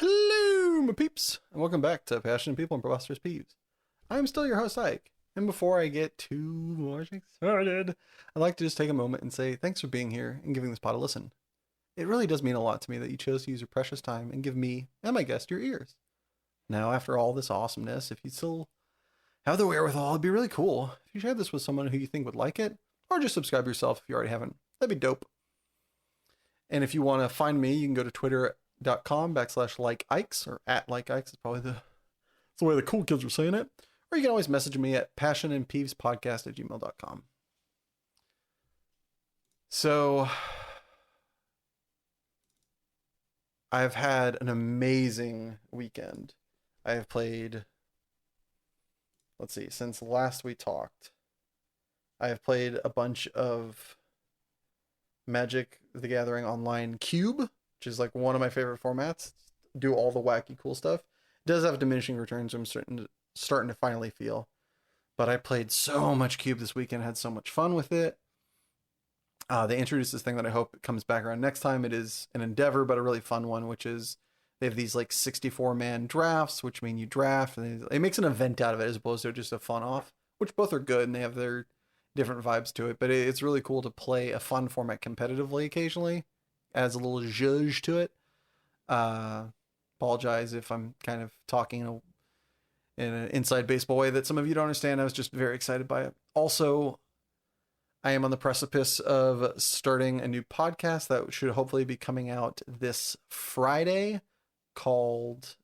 Hello, my peeps, and welcome back to Passionate People and Preposterous Peeves. I'm still your host, Ike, and before I get too much excited, I'd like to just take a moment and say thanks for being here and giving this pod a listen. It really does mean a lot to me that you chose to use your precious time and give me and my guest your ears. Now, after all this awesomeness, if you still have the wherewithal, it'd be really cool if you shared this with someone who you think would like it, or just subscribe yourself if you already haven't. That'd be dope. And if you want to find me, you can go to twitter.com/likeikes or @likeikes. It's probably the way the cool kids were saying it. Or you can always message me at passionandpeevespodcast@gmail.com. So I've had an amazing weekend. I have played, let's see, since last we talked, I have played a bunch of Magic the Gathering Online Cube, which is like one of my favorite formats. Do all the wacky cool stuff. It does have diminishing returns, I'm starting to finally feel. But I played so much Cube this weekend, had so much fun with it. They introduced this thing that I hope comes back around next time. It is an endeavor, but a really fun one, which is they have these like 64-man drafts, which mean you draft, and it makes an event out of it as opposed to just a fun off, which both are good and they have their different vibes to it. But it's really cool to play a fun format competitively occasionally. Adds a little zhuzh to it. Apologize if I'm kind of talking in an inside baseball way that some of you don't understand. I was just very excited by it. Also, I am on the precipice of starting a new podcast that should hopefully be coming out this Friday called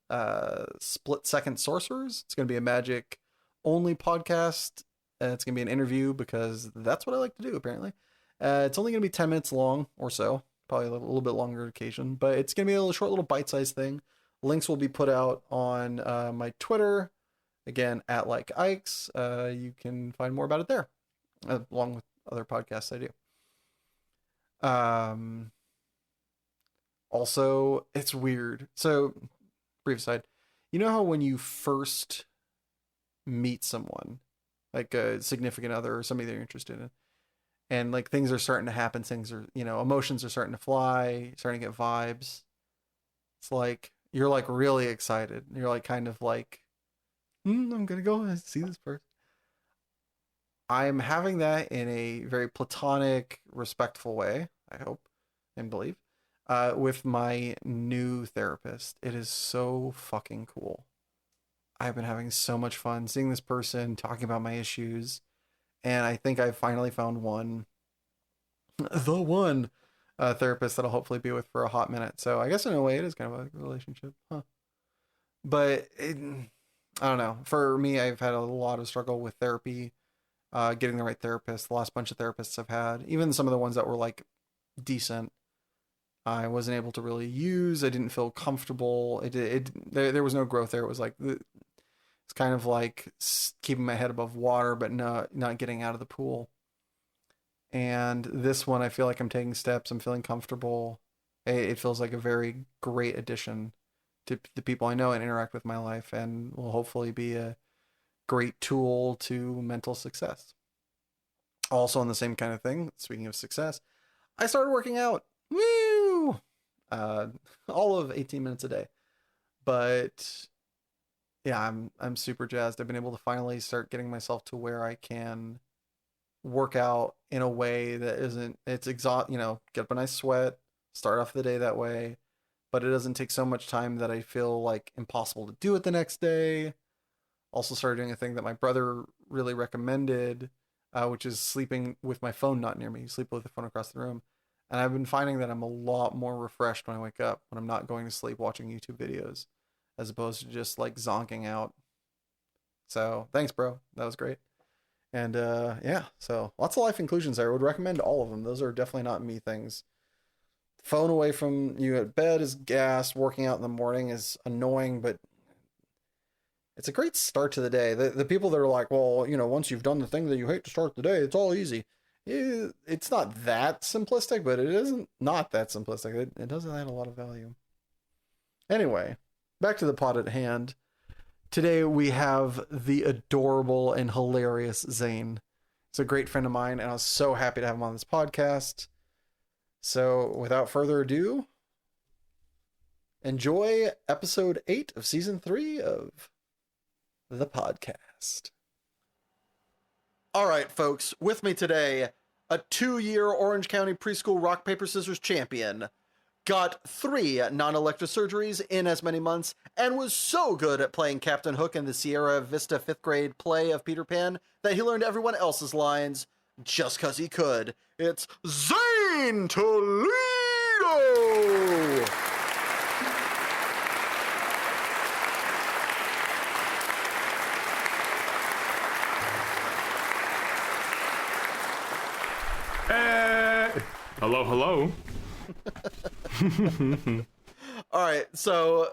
Split Second Sorcerers. It's going to be a Magic only podcast. It's going to be an interview because that's what I like to do, apparently. It's only going to be 10 minutes long or so, probably a little bit longer occasion, but it's going to be a short little bite-sized thing. Links will be put out on my Twitter, again, @likeikes. You can find more about it there, along with other podcasts I do. Also, it's weird. So, brief side, you know how when you first meet someone, like a significant other or somebody that you're interested in, and like things are starting to happen, things are, emotions are starting to fly, starting to get vibes. It's like you're like really excited. You're like kind of like, I'm gonna go and see this person. I'm having that in a very platonic, respectful way, I hope and believe, with my new therapist. It is so fucking cool. I've been having so much fun seeing this person, talking about my issues, and I think I've finally found the one therapist that I'll hopefully be with for a hot minute. So I guess in a way it is kind of a relationship, huh? But I don't know. For me, I've had a lot of struggle with therapy, getting the right therapist. The last bunch of therapists I've had, even some of the ones that were like decent, I wasn't able to really use. I didn't feel comfortable. There was no growth there. It was like it's kind of like keeping my head above water, but not getting out of the pool. And this one, I feel like I'm taking steps. I'm feeling comfortable. It feels like a very great addition to the people I know and interact with in my life, and will hopefully be a great tool to mental success. Also, on the same kind of thing, speaking of success, I started working out. Woo! All of 18 minutes a day. But yeah, I'm super jazzed. I've been able to finally start getting myself to where I can work out in a way that it's get up a nice sweat, start off the day that way, but it doesn't take so much time that I feel like impossible to do it the next day. Also started doing a thing that my brother really recommended, which is sleeping with my phone not near me. Sleep with the phone across the room. And I've been finding that I'm a lot more refreshed when I wake up, when I'm not going to sleep watching YouTube videos, as opposed to just like zonking out. So thanks, bro. That was great. And yeah, so lots of life inclusions there. I would recommend all of them. Those are definitely not me things. Phone away from you at bed is gas. Working out in the morning is annoying, but it's a great start to the day. The people that are like, well, once you've done the thing that you hate to start the day, it's all easy. It's not that simplistic, but it isn't not that simplistic. It does add a lot of value. Anyway, back to the pod at hand. Today we have the adorable and hilarious ZANE. He's a great friend of mine, and I was so happy to have him on this podcast. So without further ado, enjoy episode 8 of season 3 of the podcast. All right, folks, with me today, a 2-year Orange County preschool rock, paper, scissors champion, got 3 non-elective surgeries in as many months, and was so good at playing Captain Hook in the Sierra Vista 5th grade play of Peter Pan that he learned everyone else's lines just because he could. It's ZANE TOLEDO! Hello, hello. All right, so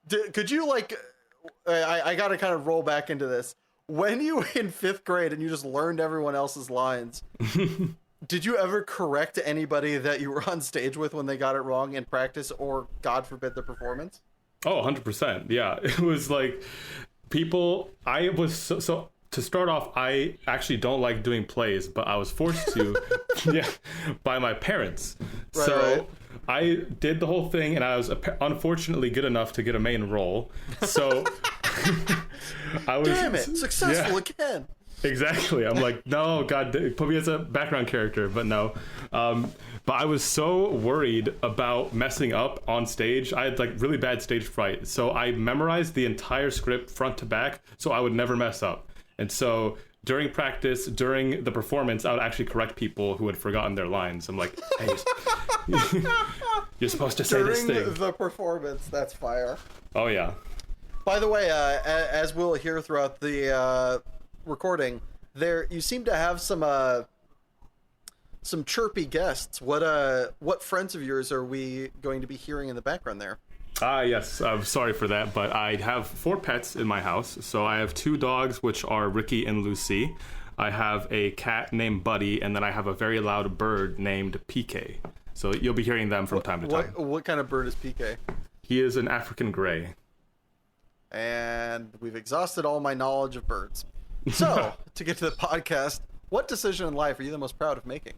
could you I gotta kind of roll back into this. When you were in 5th grade and you just learned everyone else's lines, did you ever correct anybody that you were on stage with when they got it wrong in practice or, God forbid, the performance? Oh, 100%. Yeah, it was like I was so to start off, I actually don't like doing plays, but I was forced to by my parents. Right. I did the whole thing, and I was unfortunately good enough to get a main role. So I was, damn it, successful again. Exactly. I'm like, no, God, put me as a background character, but no. But I was so worried about messing up on stage. I had like really bad stage fright. So I memorized the entire script front to back so I would never mess up. And so during practice, during the performance, I would actually correct people who had forgotten their lines. I'm like, hey, you're supposed to say this thing. During the performance, that's fire. Oh, yeah. By the way, as we'll hear throughout the recording, you seem to have some chirpy guests. What friends of yours are we going to be hearing in the background there? Yes, I'm sorry for that, but I have 4 pets in my house. So I have 2 dogs, which are Ricky and Lucy. I have a cat named Buddy, and then I have a very loud bird named PK. So you'll be hearing them from time to time. What kind of bird is PK? He is an African gray. And we've exhausted all my knowledge of birds. So, to get to the podcast, what decision in life are you the most proud of making?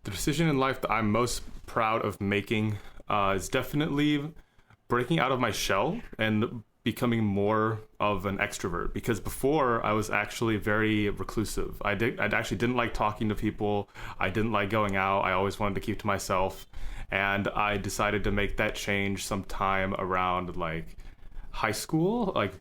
The decision in life that I'm most proud of making is definitely breaking out of my shell and becoming more of an extrovert, because before I was actually very reclusive. I actually didn't like talking to people. I didn't like going out. I always wanted to keep to myself. And I decided to make that change sometime around like high school, like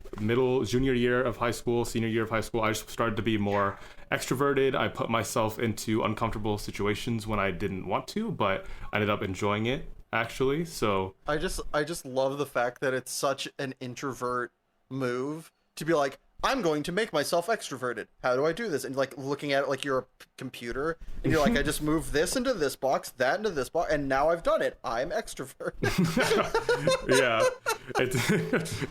junior year of high school, senior year of high school. I just started to be more extroverted. I put myself into uncomfortable situations when I didn't want to, but I ended up enjoying it, actually. So I just love the fact that it's such an introvert move to be like, I'm going to make myself extroverted. How do I do this? And like looking at it like you're a computer, and you're like, I just moved this into this box, that into this box, and now I've done it. I'm extrovert. Yeah,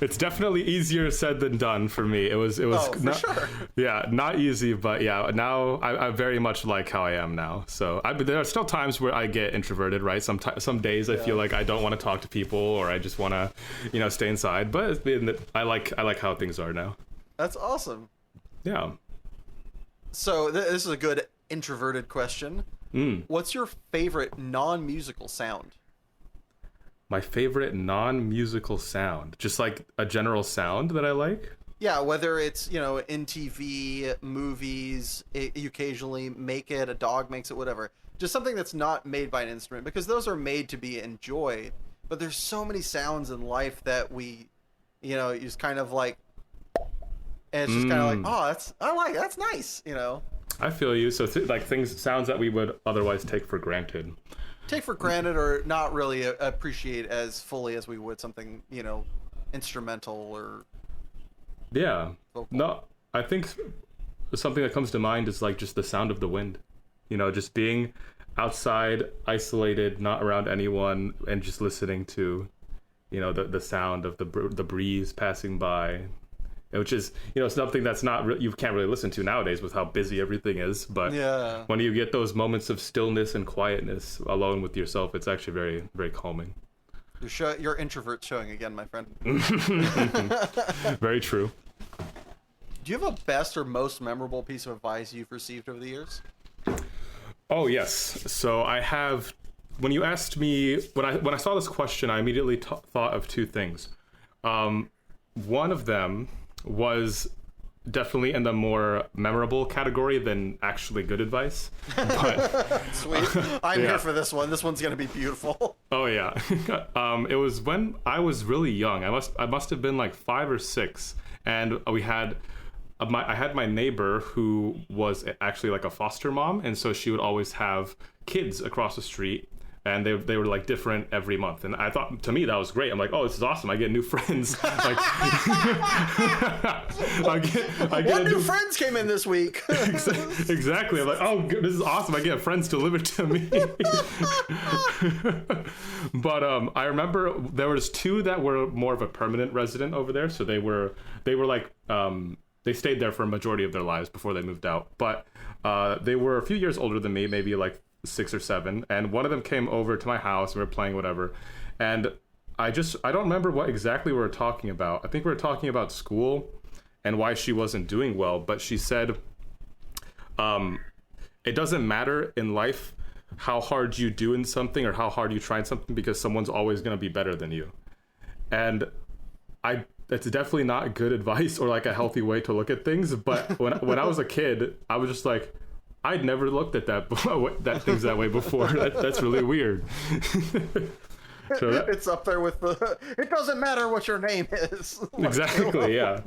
it's definitely easier said than done for me. It was for sure. Yeah, not easy, but yeah, now I very much like how I am now. So there are still times where I get introverted, right? Some days I feel like I don't want to talk to people, or I just want to, stay inside. But I like how things are now. That's awesome. Yeah. So this is a good introverted question. What's your favorite non-musical sound? My favorite non-musical sound? Just like a general sound that I like? Yeah, whether it's, in TV, movies, you occasionally make it, a dog makes it, whatever. Just something that's not made by an instrument, because those are made to be enjoyed. But there's so many sounds in life that we, you just kind of like, and it's just kind of like, that's nice, I feel you. So sounds that we would otherwise take for granted. Take for granted, or not really appreciate as fully as we would something, instrumental or yeah vocal. No, I think something that comes to mind is like just the sound of the wind, just being outside, isolated, not around anyone, and just listening to the sound of the breeze passing by, which is something that's not you can't really listen to nowadays with how busy everything is. But yeah, when you get those moments of stillness and quietness alone with yourself, it's actually very, very calming. Your introvert showing again, my friend. Very true. Do you have a best or most memorable piece of advice you've received over the years? Oh yes, so I have when you asked me, when I saw this question, I immediately thought of two things. One of them was definitely in the more memorable category than actually good advice. But, Sweet. I'm here for this one. This one's gonna be beautiful. oh yeah. It was when I was really young. I must have been like 5 or 6, and we had I had my neighbor who was actually like a foster mom, and so she would always have kids across the street, and they were like different every month. And I thought, to me, that was great. I'm like, oh, this is awesome. I get new friends. Like, I get what new friends came in this week? Exactly. I'm like, oh, this is awesome. I get friends delivered to me. But I remember there was 2 that were more of a permanent resident over there. So they were like, they stayed there for a majority of their lives before they moved out. But they were a few years older than me, maybe like 6 or 7, and one of them came over to my house and we were playing whatever, and I don't remember what exactly we were talking about. I think we were talking about school and why she wasn't doing well, but she said it doesn't matter in life how hard you do in something or how hard you try in something, because someone's always going to be better than you. And that's definitely not good advice or like a healthy way to look at things, but when I was a kid, I was just like, I'd never looked at that things that way before. That's really weird. So it's up there with the, it doesn't matter what your name is. Exactly, yeah.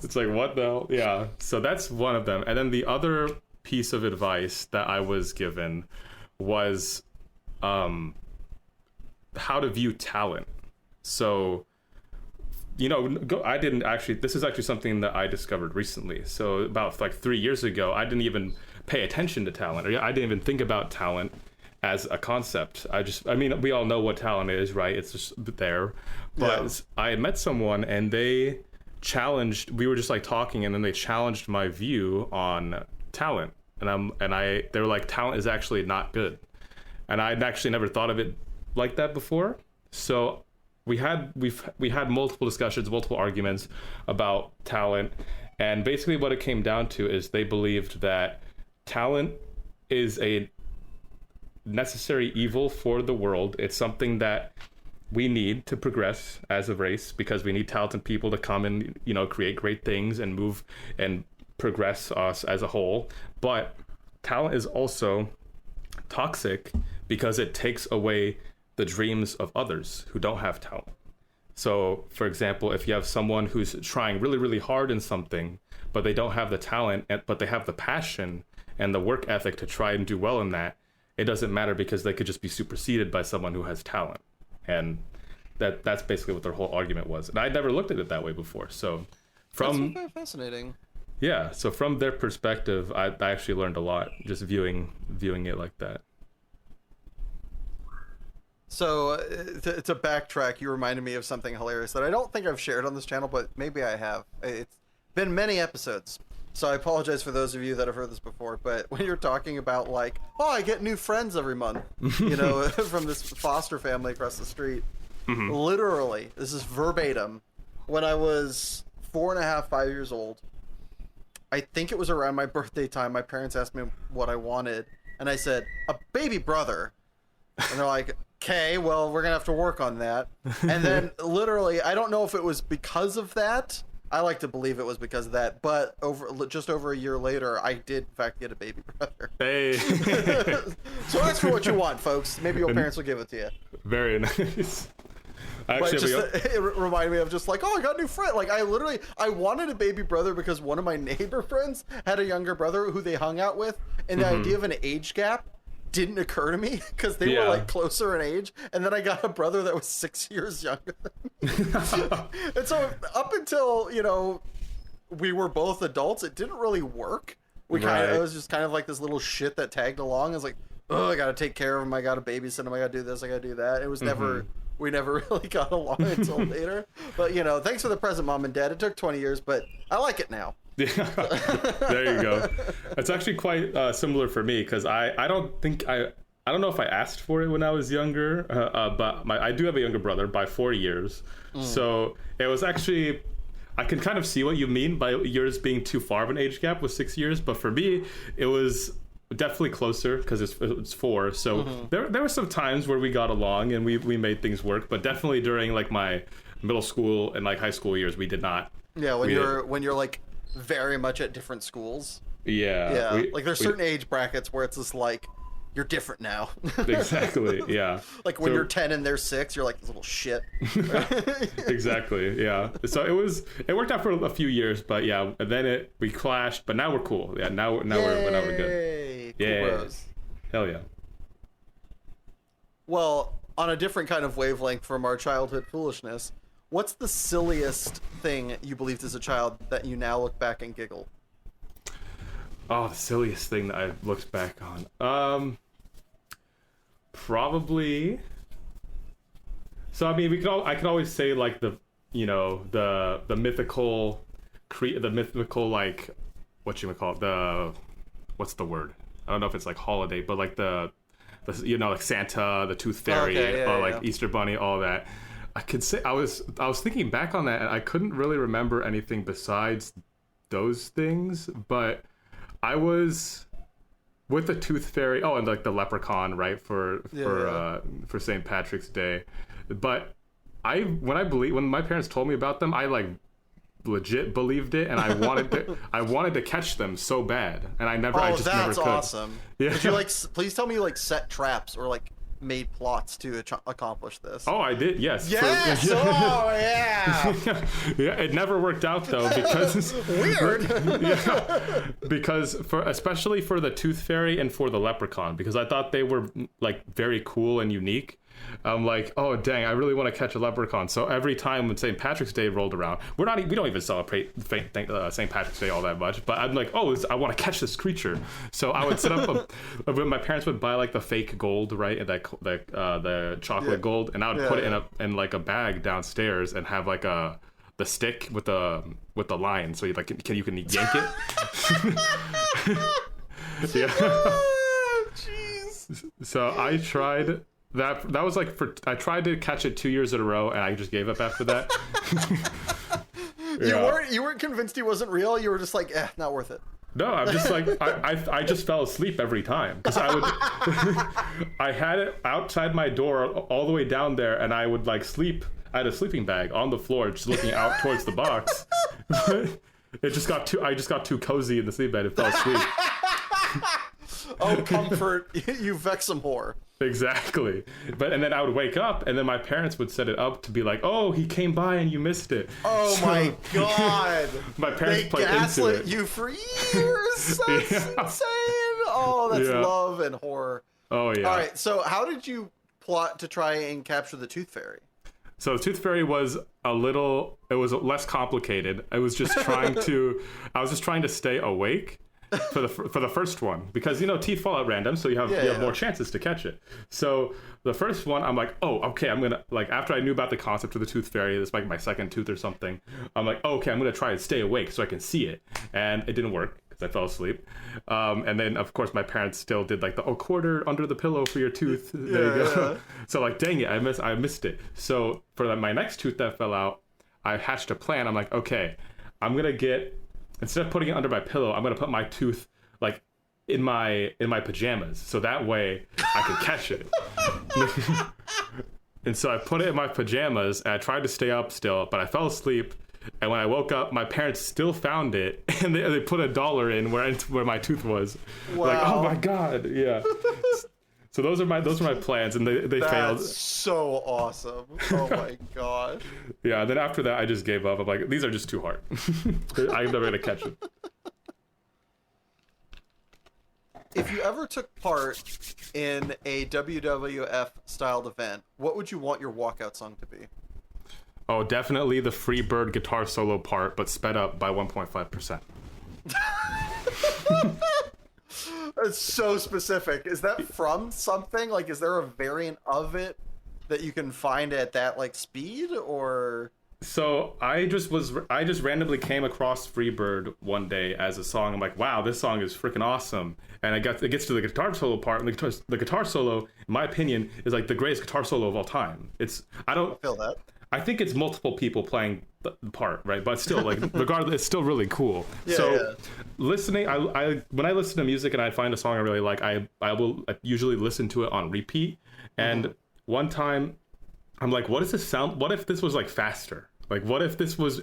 It's like, what the hell? Yeah. So that's one of them. And then the other piece of advice that I was given was how to view talent. So, I didn't actually, this is actually something that I discovered recently. So about like 3 years ago, I didn't even pay attention to talent, or I didn't even think about talent as a concept. We all know what talent is, right? It's just there. But yeah. I met someone and they we were just like talking, and then they challenged my view on talent. And they were like, talent is actually not good. And I'd actually never thought of it like that before. So we had multiple discussions, multiple arguments about talent, and basically what it came down to is they believed that talent is a necessary evil for the world. It's something that we need to progress as a race, because we need talented people to come and create great things and move and progress us as a whole. But talent is also toxic because it takes away the dreams of others who don't have talent. So, for example, if you have someone who's trying really, really hard in something, but they don't have the talent, but they have the passion and the work ethic to try and do well in that, it doesn't matter, because they could just be superseded by someone who has talent. And that's basically what their whole argument was. And I'd never looked at it that way before. So that's very fascinating. Yeah. So from their perspective, I actually learned a lot just viewing it like that. So to backtrack, you reminded me of something hilarious that I don't think I've shared on this channel, but maybe I have. It's been many episodes, so I apologize for those of you that have heard this before. But when you're talking about like, oh, I get new friends every month, from this foster family across the street, mm-hmm. Literally, this is verbatim. When I was 4.5, 5 years old, I think it was around my birthday time, my parents asked me what I wanted, and I said, a baby brother. And they're like, okay, well, we're going to have to work on that. And then literally, I don't know if it was because of that. I like to believe it was because of that. But just over a year later, I did, in fact, get a baby brother. Hey. So ask for what you want, folks. Maybe your parents will give it to you. Very nice. Actually, it reminded me of just like, oh, I got a new friend. Like, I wanted a baby brother because one of my neighbor friends had a younger brother who they hung out with. And the idea of an age gap didn't occur to me because they were like closer in age, and then I got a brother that was 6 years younger than me. And so up until we were both adults, it didn't really work. It was just kind of like this little shit that tagged along. I was like, oh, I gotta take care of him, I gotta babysit him, I gotta do this, I gotta do that. It was never, we never really got along until later. But thanks for the present, Mom and Dad. It took 20 years, but I like it now. Yeah, there you go. It's actually quite similar for me, because I don't know if I asked for it when I was younger, but I do have a younger brother by 4 years. So it was actually, I can kind of see what you mean by yours being too far of an age gap with 6 years, but for me, it was definitely closer because it's four. So there were some times where we got along and we made things work, but definitely during like my middle school and like high school years, we did not. Yeah, when you're like very much at different schools. Yeah. Like there's certain age brackets where it's just like you're different now. Exactly. Yeah. Like when you're 10 and they're 6, you're like this little shit. Exactly. Yeah. So it worked out for a few years, but yeah, and then we clashed, but now we're cool. Yeah. Now we're good. Cool Yeah. bros. Hell yeah. Well, on a different kind of wavelength from our childhood foolishness, what's the silliest thing you believed as a child that you now look back and giggle? Oh, the silliest thing that I've looked back on. Probably. So I mean, I could always say like the mythical, like whatchamacallit, what's the word? I don't know if it's like holiday, but like the like Santa, the Tooth Fairy, or like Easter Bunny, all that. I could say I was thinking back on that, and I couldn't really remember anything besides those things, but I was with the Tooth Fairy. Oh, and like the Leprechaun, right, for St. Patrick's Day. But when my parents told me about them, I like legit believed it, and I wanted to catch them so bad, and I never could. That's awesome. Yeah. Did you please tell me you set traps or made plots to accomplish this? Oh, I did. Yes. Yes. Oh yeah. Yeah. It never worked out though because weird. Yeah. Because especially for the Tooth Fairy and for the Leprechaun, because I thought they were like very cool and unique. I'm like, oh dang, I really want to catch a leprechaun. So every time when St. Patrick's Day rolled around, we don't even celebrate St. Patrick's Day all that much. But I'm like, oh, I want to catch this creature. So I would set up my parents would buy like the fake gold, right, and the chocolate gold, and I would put it in like a bag downstairs and have like the stick with the line, so you can yank it. Yeah. Jeez. So I tried. That was like I tried to catch it 2 years in a row, and I just gave up after that. You weren't convinced he wasn't real. You were just like, not worth it. No, I'm just like I just fell asleep every time because I had it outside my door all the way down there, and I would like sleep. I had a sleeping bag on the floor, just looking out towards the box. I just got too cozy in the sleep bed and fell asleep. Oh, comfort! You vex some whore. Exactly. And then I would wake up, and then my parents would set it up to be like, oh, he came by and you missed it. Oh my god. My parents played into it. They gaslit you for years. That's insane. Oh, that's love and horror. Oh yeah. All right, so how did you plot to try and capture the Tooth Fairy? So the Tooth Fairy was it was less complicated. I was just trying to stay awake for the first one, because teeth fall out random, so you have more chances to catch it. So the first one, I'm like, oh, okay, I'm gonna, like, after I knew about the concept of the Tooth Fairy, this like my second tooth or something, I'm like, oh, okay, I'm gonna try and stay awake so I can see it, and it didn't work because I fell asleep. And then of course my parents still did like the quarter under the pillow for your tooth. There you go. So like, dang it, I missed it. So for my next tooth that fell out, I hatched a plan. I'm like, okay, I'm gonna instead of putting it under my pillow, I'm gonna put my tooth like in my pajamas, so that way I can catch it. And so I put it in my pajamas, and I tried to stay up still, but I fell asleep. And when I woke up, my parents still found it, and they put $1 in where my tooth was. Wow. Like, oh my god, yeah. So those are my plans, and they failed. That's so awesome. Oh my god. Yeah, then after that I just gave up. I'm like, these are just too hard. I'm never gonna catch it. If you ever took part in a WWF styled event, what would you want your walkout song to be? Oh, definitely the Freebird guitar solo part, but sped up by 1.5%. That's so specific. Is that from something? Like, is there a variant of it that you can find at that like speed, or? So I just randomly came across Freebird one day as a song. I'm like, wow, this song is freaking awesome. And it gets to the guitar solo part, and the guitar solo, in my opinion, is like the greatest guitar solo of all time. I don't feel that. I think it's multiple people playing the part, right? But still, like, regardless, it's still really cool. Yeah, so yeah. listening, I when I listen to music and I find a song I really like, I will usually listen to it on repeat. And one time I'm like, what does this sound? What if this was like faster? Like, what if this was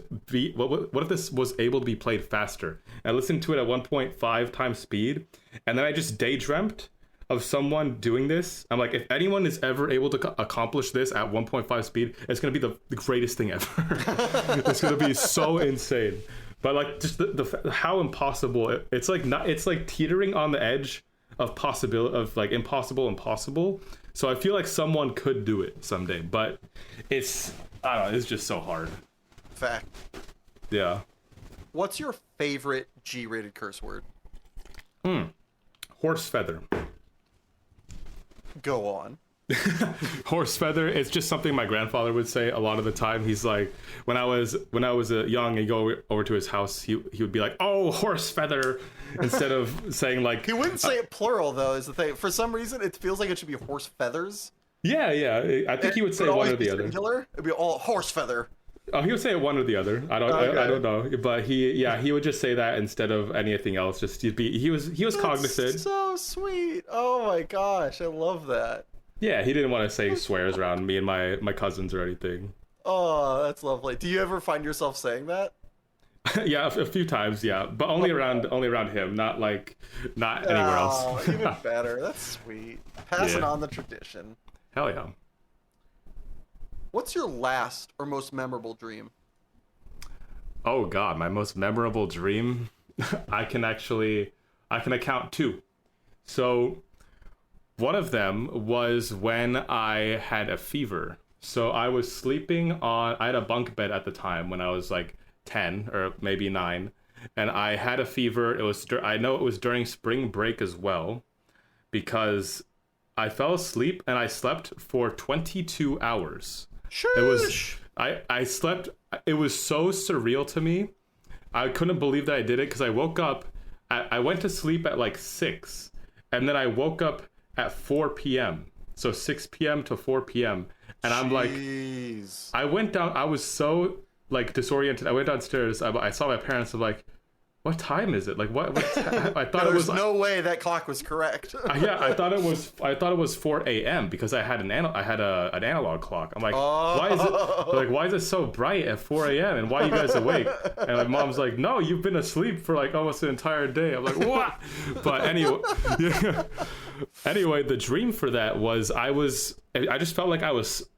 what if this was able to be played faster? And I listened to it at 1.5 times speed, and then I just daydreamt of someone doing this. I'm like, if anyone is ever able to accomplish this at 1.5 speed, it's gonna be the greatest thing ever. It's gonna be so insane. But like, just the how impossible it's like, not, it's like teetering on the edge of possibility, of like impossible. So I feel like someone could do it someday, but it's, I don't know, it's just so hard. Fact. Yeah. What's your favorite G-rated curse word? Horse feather. Go on. Horse feather. It's just something my grandfather would say a lot of the time. He's like, when I was young and go over to his house, he would be like, "Oh, horse feather," instead of saying like. He wouldn't say it plural though. Is the thing. For some reason, it feels like it should be horse feathers. Yeah. I think he would say one or the other. Singular. It'd be all horse feather. Oh, he would say it one or the other. I don't know, but he would just say that instead of anything else. Just he was That's cognizant. So sweet. Oh my gosh, I love that. Yeah, he didn't want to say swears around me and my cousins or anything. Oh, that's lovely. Do you ever find yourself saying that? Yeah, a few times, yeah, but only around him, not anywhere else. Even better. That's sweet. Passing on the tradition. Hell yeah. What's your last or most memorable dream? Oh God, my most memorable dream. I can account two. So one of them was when I had a fever. So I was sleeping I had a bunk bed at the time when I was like 10 or maybe 9, and I had a fever. I know it was during spring break as well, because I fell asleep and I slept for 22 hours. Shush. It was I slept. It was so surreal to me. I couldn't believe that I did it, because I woke up. I went to sleep at like 6, and then I woke up at 4 p.m. So 6 p.m. to 4 p.m. And I'm like, I went down. I was so like disoriented. I went downstairs. I saw my parents. I'm like, what time is it? Like, what I thought it was. No way that clock was correct. Yeah, I thought it was 4 a.m. because I had an analog clock. I'm like, why is it so bright at 4 a.m. and why are you guys awake? And my mom's like, no, you've been asleep for like almost an entire day. I'm like, what? But anyway, yeah. Anyway, the dream for that was I just felt like I was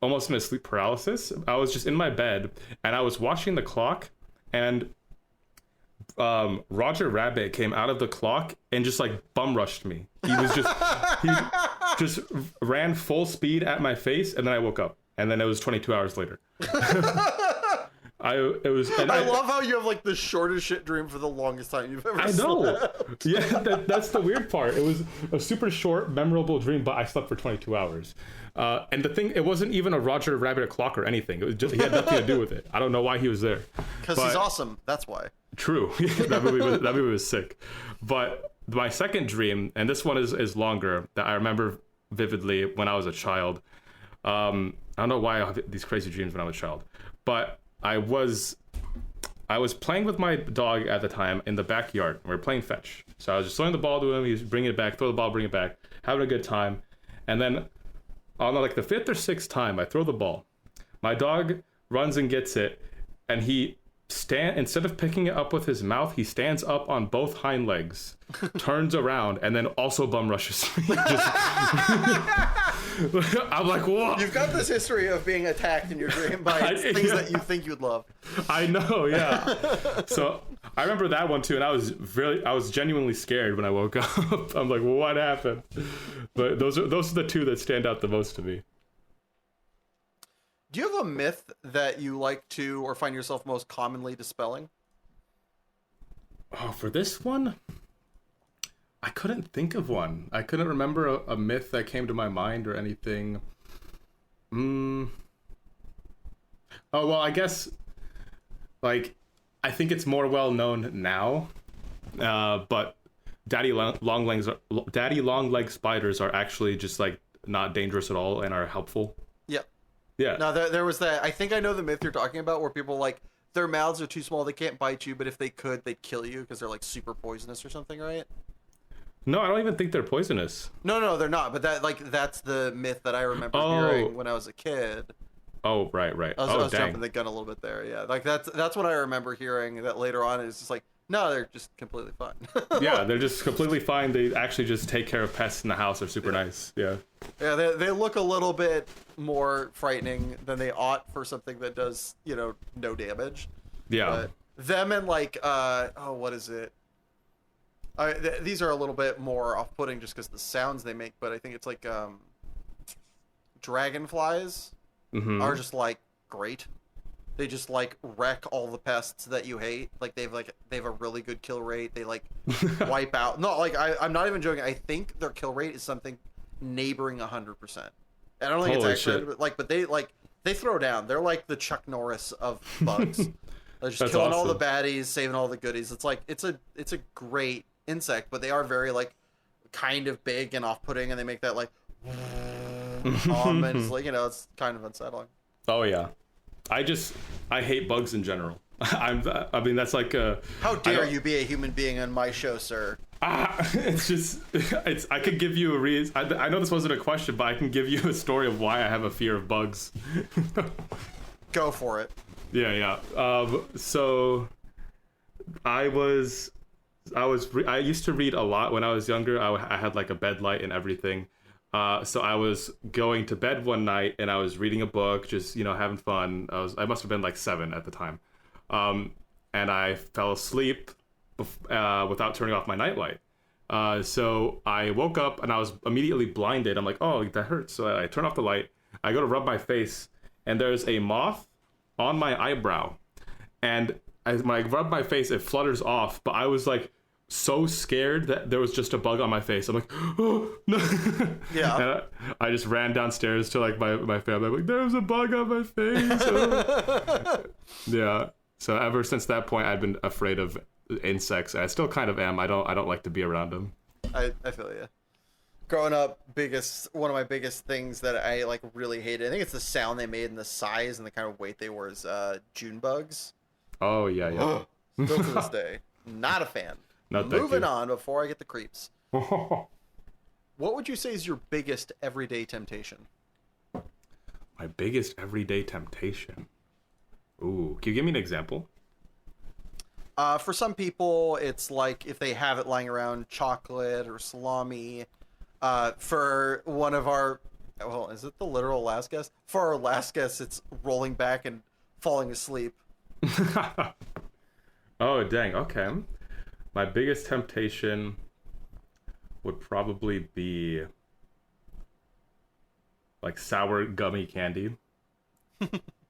almost in a sleep paralysis. I was just in my bed and I was watching the clock, and Roger Rabbit came out of the clock and just like bum rushed me. He just ran full speed at my face, and then I woke up, and then it was 22 hours later. I love how you have like the shortest shit dream for the longest time you've ever slept. I know. Yeah, that's the weird part. It was a super short, memorable dream, but I slept for 22 hours. And the thing, it wasn't even a Roger Rabbit clock or anything. It was just, he had nothing to do with it. I don't know why he was there. Because he's awesome. That's why. True. That movie was sick. But my second dream, and this one is longer, that I remember vividly when I was a child. I don't know why I have these crazy dreams when I was a child, but I was playing with my dog at the time in the backyard. We were playing fetch. So I was just throwing the ball to him. He was bringing it back, throw the ball, bring it back, having a good time. And then on like the 5th or 6th time, I throw the ball. My dog runs and gets it, and instead of picking it up with his mouth, he stands up on both hind legs, turns around, and then also bum rushes me. I'm like, whoa. You've got this history of being attacked in your dream by things that you think you'd love. I know, yeah. So I remember that one too, and I was genuinely scared when I woke up. I'm like, what happened? But those are the two that stand out the most to me. Do you have a myth that you like to or find yourself most commonly dispelling? Oh, for this one, I couldn't think of one. I couldn't remember a myth that came to my mind or anything. Oh, well, I guess, like, I think it's more well known now, but daddy long leg spiders are actually just like not dangerous at all and are helpful. Yep. Yeah. No, there was that. I think I know the myth you're talking about, where people like their mouths are too small, they can't bite you, but if they could, they'd kill you because they're like super poisonous or something, right? No, I don't even think they're poisonous. No, they're not. But that's the myth that I remember hearing when I was a kid. Oh, right. I was jumping the gun a little bit there. Yeah, like that's what I remember hearing. That later on is just like, no, they're just completely fine. Yeah, they're just completely fine. They actually just take care of pests in the house. They're super nice. Yeah. Yeah, they look a little bit more frightening than they ought for something that does, no damage. Yeah. But them and like, what is it? These are a little bit more off-putting just because the sounds they make, but I think it's like dragonflies are just like great. They just like wreck all the pests that you hate. Like they have a really good kill rate. They like wipe out. No, like I'm not even joking. I think their kill rate is something neighboring 100%. I don't think Holy it's accurate, shit. but they throw down. They're like the Chuck Norris of bugs. They're just That's killing all the awesome. baddies, saving all the goodies. It's like it's a great insect, but they are very like kind of big and off-putting, and they make that like and it's like it's kind of unsettling. Oh yeah. I hate bugs in general. I mean that's like How dare you be a human being on my show, sir? I could give you a reason. I know this wasn't a question, but I can give you a story of why I have a fear of bugs. Go for it. Yeah. So I used to read a lot when I was younger. I had like a bed light and everything. So I was going to bed one night and I was reading a book, just having fun. I must have been like 7 at the time, and I fell asleep without turning off my nightlight. So I woke up and I was immediately blinded. I'm like, oh, that hurts. So I turn off the light. I go to rub my face, and there's a moth on my eyebrow. And when I rub my face, it flutters off. But I was like so scared that there was just a bug on my face. I'm like, oh no. Yeah. And I just ran downstairs to like my family. I'm like, there's a bug on my face. Oh. Yeah. So ever since that point, I've been afraid of insects. I still kind of am. I don't like to be around them. I feel you. Growing up, one of my biggest things that I like really hated, I think it's the sound they made and the size and the kind of weight they were, is June bugs. Oh yeah. Still to this day, not a fan. No, Moving on before I get the creeps. What would you say is your biggest everyday temptation? My biggest everyday temptation. Ooh, can you give me an example? For some people, it's like if they have it lying around, chocolate or salami. For one of our, is it the literal last guess? For our last guess, it's rolling back and falling asleep. Oh, dang. Okay. My biggest temptation would probably be like sour gummy candy.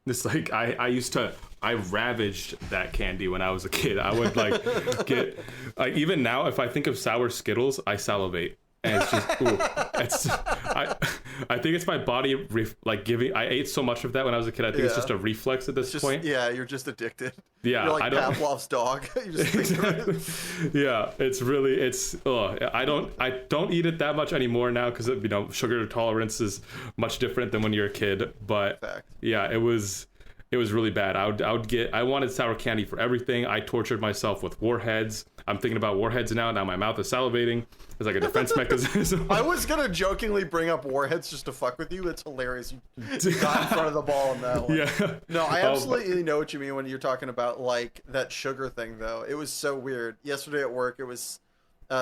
It's like I ravaged that candy when I was a kid. I would like get like, even now if I think of sour Skittles, I salivate. And it's just I think it's my body giving. I ate so much of that when I was a kid. I think it's just a reflex at this point. Yeah, you're just addicted. Yeah, you're like Pavlov's dog. You just think of it. Yeah, I don't eat it that much anymore now because sugar tolerance is much different than when you're a kid. But Fact. Yeah, it was really bad. I wanted sour candy for everything. I tortured myself with warheads. I'm thinking about warheads now. Now my mouth is salivating. It's like a defense mechanism. I was gonna jokingly bring up warheads just to fuck with you. It's hilarious. You got in front of the ball on that one. Yeah. No, I absolutely know what you mean when you're talking about like that sugar thing, though. It was so weird. Yesterday at work, it was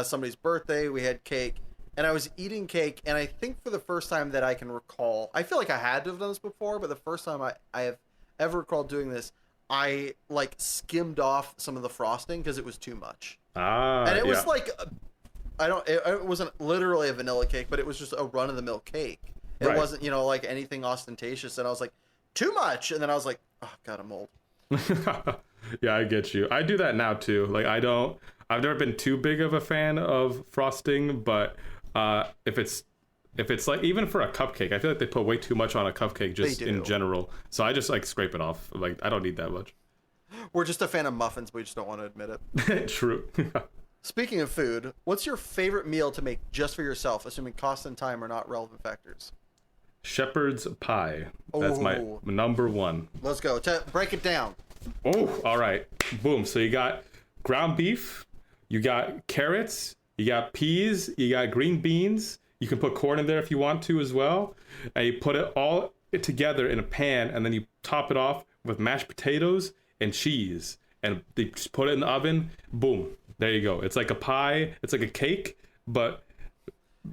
somebody's birthday. We had cake, and I was eating cake, and I think for the first time that I can recall, I feel like I had to have done this before, but the first time I have ever recalled doing this, I like skimmed off some of the frosting because it was too much. And it was like, it wasn't literally a vanilla cake, but it was just a run-of-the-mill cake. It wasn't, like anything ostentatious. And I was like, too much. And then I was like, oh, God, I'm old. Yeah, I get you. I do that now too. Like I've never been too big of a fan of frosting, but if it's like, even for a cupcake, I feel like they put way too much on a cupcake just in general. So I just like scrape it off. Like I don't need that much. We're just a fan of muffins, but we just don't want to admit it. True. Speaking of food, what's your favorite meal to make just for yourself, assuming cost and time are not relevant factors? Shepherd's pie. That's my Ooh. number one. Let's go. Break it down. Oh, all right. Boom. So you got ground beef, you got carrots, you got peas, you got green beans. You can put corn in there if you want to as well. And you put it all together in a pan, and then you top it off with mashed potatoes and cheese. And they just put it in the oven. Boom. There you go. It's like a pie. It's like a cake, but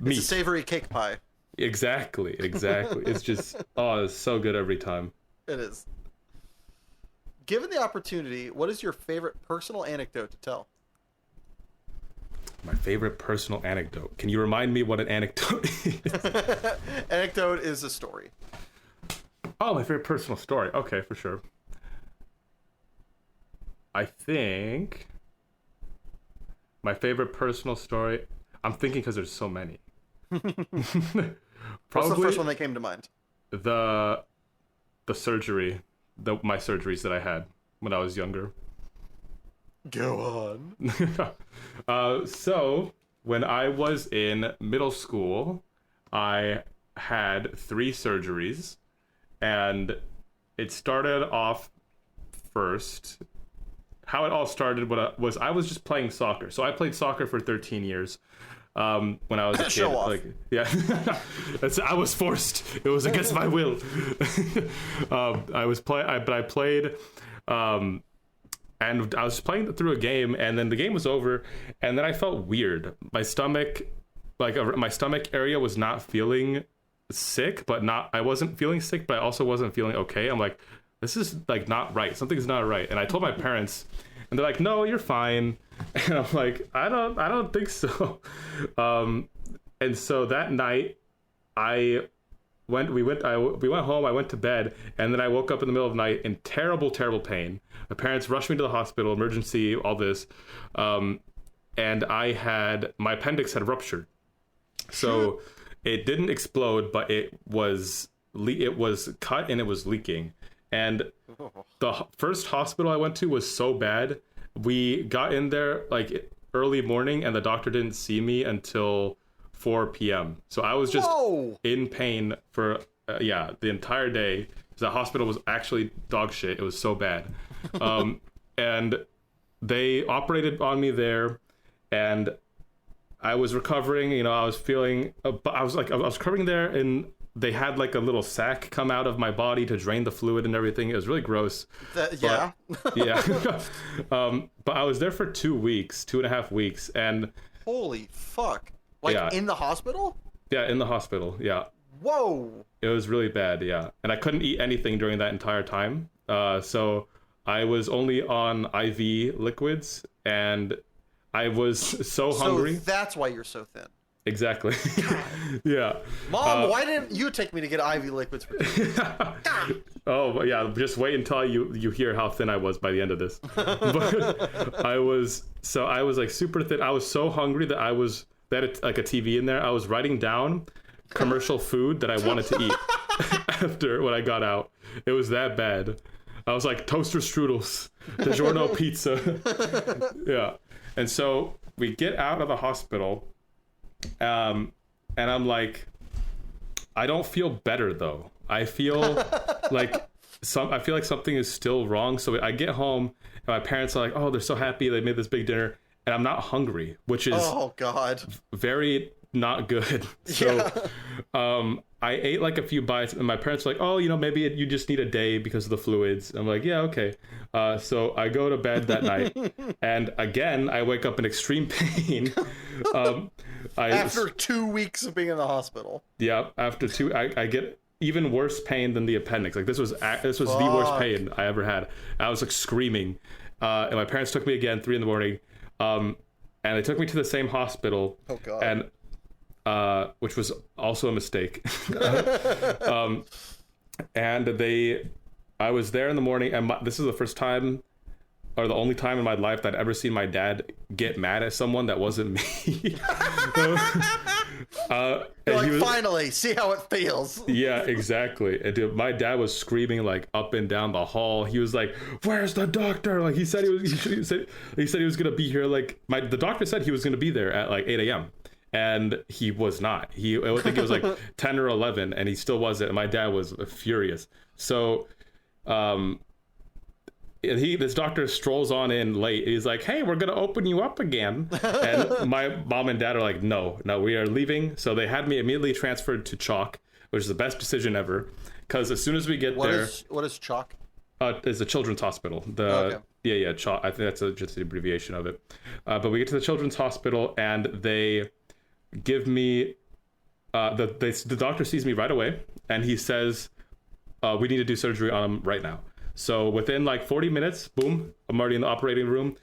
meat. It's a savory cake pie. Exactly. It's just, oh, it's so good every time. It is. Given the opportunity, what is your favorite personal anecdote to tell? My favorite personal anecdote. Can you remind me what an anecdote is? Anecdote is a story. Oh, my favorite personal story. Okay, for sure. I think my favorite personal story. I'm thinking because there's so many. Probably, what's the first one that came to mind? The surgery, my surgeries that I had when I was younger. Go on. So when I was in middle school, I had 3 surgeries, and it started off first. How it all started was I was just playing soccer. So I played soccer for 13 years. When I was a kid. Show off. Like, yeah. I was forced. It was against my will. But I played, and I was playing through a game, and then the game was over, and then I felt weird. My stomach area was not feeling sick, but I wasn't feeling sick, but I also wasn't feeling okay. I'm like, this is like not right. Something's not right. And I told my parents, and they're like, no, you're fine. And I'm like, I don't think so. And so that night we went home, I went to bed, and then I woke up in the middle of the night in terrible, terrible pain. My parents rushed me to the hospital, emergency, all this. And my appendix had ruptured. So it didn't explode, but it was cut and it was leaking. And the first hospital I went to was so bad. We got in there like early morning, and the doctor didn't see me until 4 p.m. So I was just in pain for the entire day. The hospital was actually dog shit. It was so bad. And they operated on me there, and I was recovering. You know, I was feeling, I was recovering there, and they had like a little sack come out of my body to drain the fluid and everything. It was really gross. Yeah. But I was there for 2.5 weeks, and holy fuck! Like in the hospital? Yeah, in the hospital. Yeah. Whoa. It was really bad. Yeah, and I couldn't eat anything during that entire time. So I was only on IV liquids, and I was so hungry. So that's why you're so thin. Exactly. Yeah. Mom, why didn't you take me to get IV liquids for 2 weeks? Oh, yeah. Just wait until you hear how thin I was by the end of this. But I was like super thin. I was so hungry that they had like a TV in there. I was writing down commercial food that I wanted to eat after when I got out. It was that bad. I was like, toaster strudels, DiGiorno pizza. Yeah. And so we get out of the hospital. And I'm like, I don't feel better though. I feel like something is still wrong. So I get home, and my parents are like, oh, they're so happy they made this big dinner, and I'm not hungry, which is very not good. So I ate like a few bites, and my parents are like, oh, maybe you just need a day because of the fluids. I'm like, yeah, okay. So I go to bed that night, and again I wake up in extreme pain. After 2 weeks of being in the hospital. Yeah, after 2, I get even worse pain than the appendix. Like this was the worst pain I ever had. I was like screaming, and my parents took me again 3 a.m, and they took me to the same hospital. Oh god. And which was also a mistake. And I was there in the morning, and this is the first time, or the only time in my life that I'd ever seen my dad get mad at someone that wasn't me. You're like, finally, see how it feels. Yeah, exactly. And dude, my dad was screaming like up and down the hall. He was like, "Where's the doctor?" Like he said he was gonna be here. Like the doctor said he was gonna be there at like 8 a.m. and he was not. I think it was like 10 or 11, and he still wasn't. And my dad was furious. So, this doctor strolls on in late. He's like, "Hey, we're gonna open you up again." And my mom and dad are like, "No, we are leaving." So they had me immediately transferred to Chalk, which is the best decision ever. Because as soon as we get there, what is Chalk? It's a children's hospital. Chalk. I think that's just the abbreviation of it. But we get to the children's hospital, and they give me the doctor sees me right away, and he says, "We need to do surgery on him right now." So within like 40 minutes, boom, I'm already in the operating room.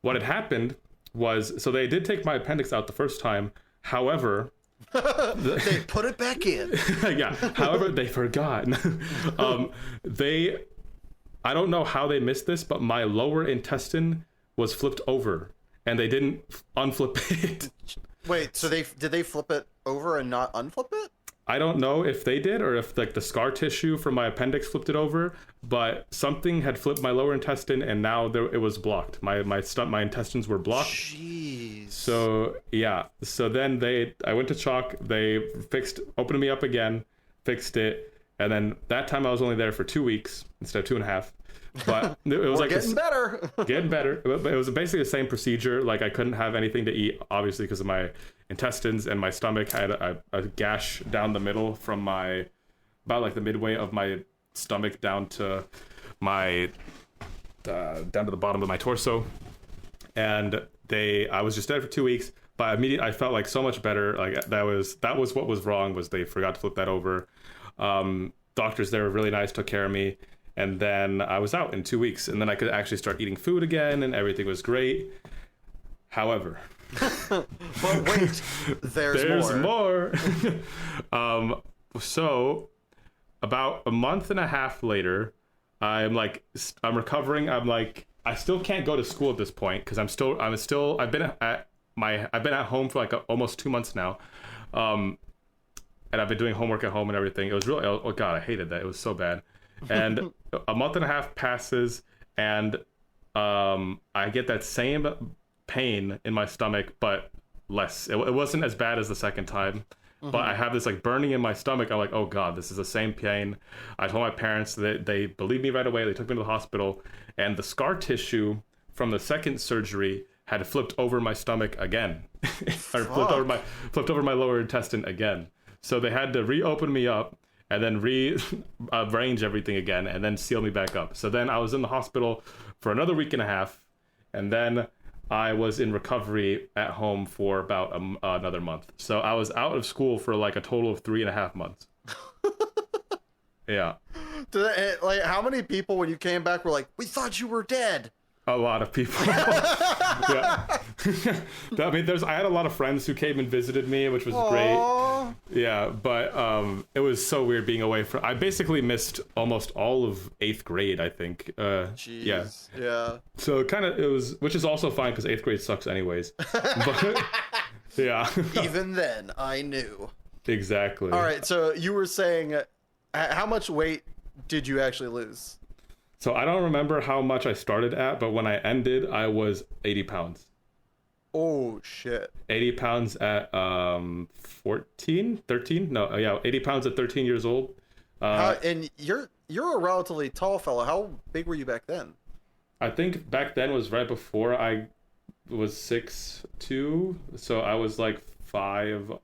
What had happened was, so they did take my appendix out the first time. However, they put it back in. Yeah. However, they forgot. I don't know how they missed this, but my lower intestine was flipped over, and they didn't unflip it. Wait, so did they flip it over and not unflip it? I don't know if they did or if like the scar tissue from my appendix flipped it over, but something had flipped my lower intestine, and now it was blocked. My intestines were blocked. Jeez. So yeah. So then I went to Chalk. They opened me up again, fixed it, and then that time I was only there for 2 weeks instead of 2.5. But it was like getting better. Getting better. But it was basically the same procedure. Like I couldn't have anything to eat, obviously, because of my intestines, and my stomach had a gash down the middle from about like the midway of my stomach down to my down to the bottom of my torso. And I was just there for 2 weeks, but immediately I felt like so much better. Like that was what was wrong, was they forgot to flip that over. Doctors there were really nice, took care of me. And then I was out in 2 weeks, and then I could actually start eating food again, and everything was great. However, but wait, there's more. So about a month and a half later, I'm recovering. I still can't go to school at this point because I've been at home for like almost 2 months now. And I've been doing homework at home and everything. It was really, oh God, I hated that. It was so bad. And a month and a half passes, and I get that same pain in my stomach, but less. It wasn't as bad as the second time, but I have this like burning in my stomach. I'm like, oh God, this is the same pain. I told my parents that they believed me right away. They took me to the hospital, and the scar tissue from the second surgery had flipped over my stomach again, or flipped over my lower intestine again. So they had to reopen me up, and then arrange everything again, and then seal me back up. So then I was in the hospital for another week and a half, and then I was in recovery at home for about another month. So I was out of school for like a total of 3.5 months. Yeah. Like, how many people when you came back were like, "We thought you were dead"? A lot of people. Yeah. I mean, I had a lot of friends who came and visited me, which was great. Yeah, but it was so weird being away from. I basically missed almost all of 8th grade, I think. Jeez. Yeah. So it was, which is also fine because 8th grade sucks anyways. But yeah. Even then, I knew. Exactly. All right, so you were saying, how much weight did you actually lose? So I don't remember how much I started at, but when I ended, I was 80 pounds. Oh, shit. 80 pounds at 13? No, yeah, 80 pounds at 13 years old. And you're a relatively tall fellow. How big were you back then? I think back then was right before I was 6'2", so I was like 5'10".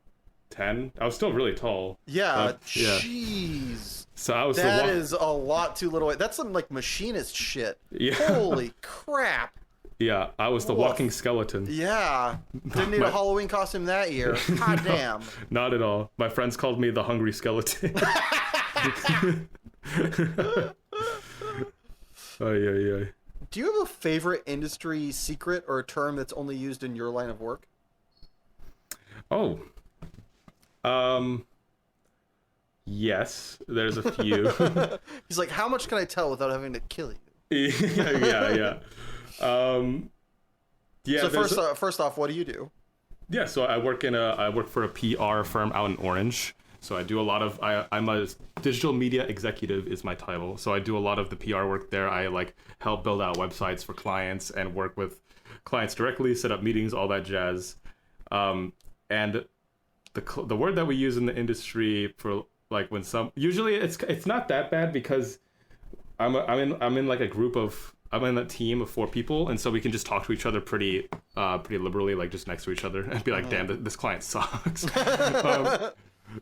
I was still really tall. Yeah, jeez. So I was that is a lot too little. That's some like machinist shit. Yeah. Holy crap. Yeah, I was the walking skeleton. Yeah. Didn't need a Halloween costume that year. God damn. Not at all. My friends called me the hungry skeleton. Yeah. Do you have a favorite industry secret or a term that's only used in your line of work? Oh. Yes, there's a few. He's like, how much can I tell without having to kill you? Yeah. So first off, what do you do? Yeah, so I work for a PR firm out in Orange. So I do a lot of I'm a digital media executive is my title. So I do a lot of the PR work there. I help build out websites for clients and work with clients directly, set up meetings, all that jazz. and the word that we use in the industry for like when some usually it's not that bad because I'm in like a group of I'm in a team of 4 people, and so we can just talk to each other pretty liberally, like just next to each other, and be like, "Damn, this client sucks."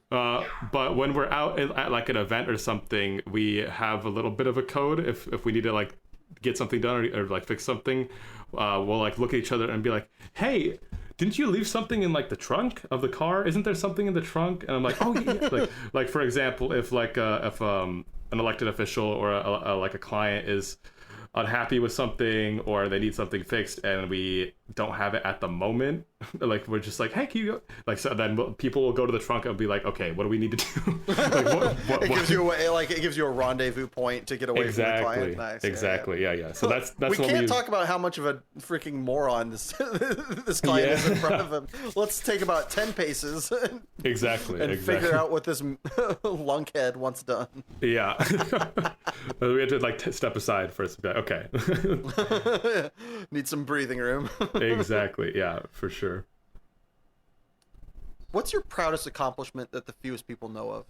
But when we're out at like an event or something, we have a little bit of a code. If we need to like get something done or like fix something, we'll like look at each other and be like, "Hey, didn't you leave something in like the trunk of the car? Isn't there something in the trunk?" And I'm like, "Oh yeah." like for example, if an elected official or like a client is unhappy with something or they need something fixed and we don't have it at the moment, like we're just like, "Hey, can you go?" Like, so then people will go to the trunk and be like, "Okay, what do we need to do?" Like, it gives you a rendezvous point to get away from the client. Nice. Exactly. Yeah. So that's we can't talk about how much of a freaking moron this client is in front of him. Let's take about 10 paces and figure out what this lunkhead wants done. Yeah. We had to like step aside first. Okay. Need some breathing room. Exactly. Yeah, for sure. What's your proudest accomplishment that the fewest people know of?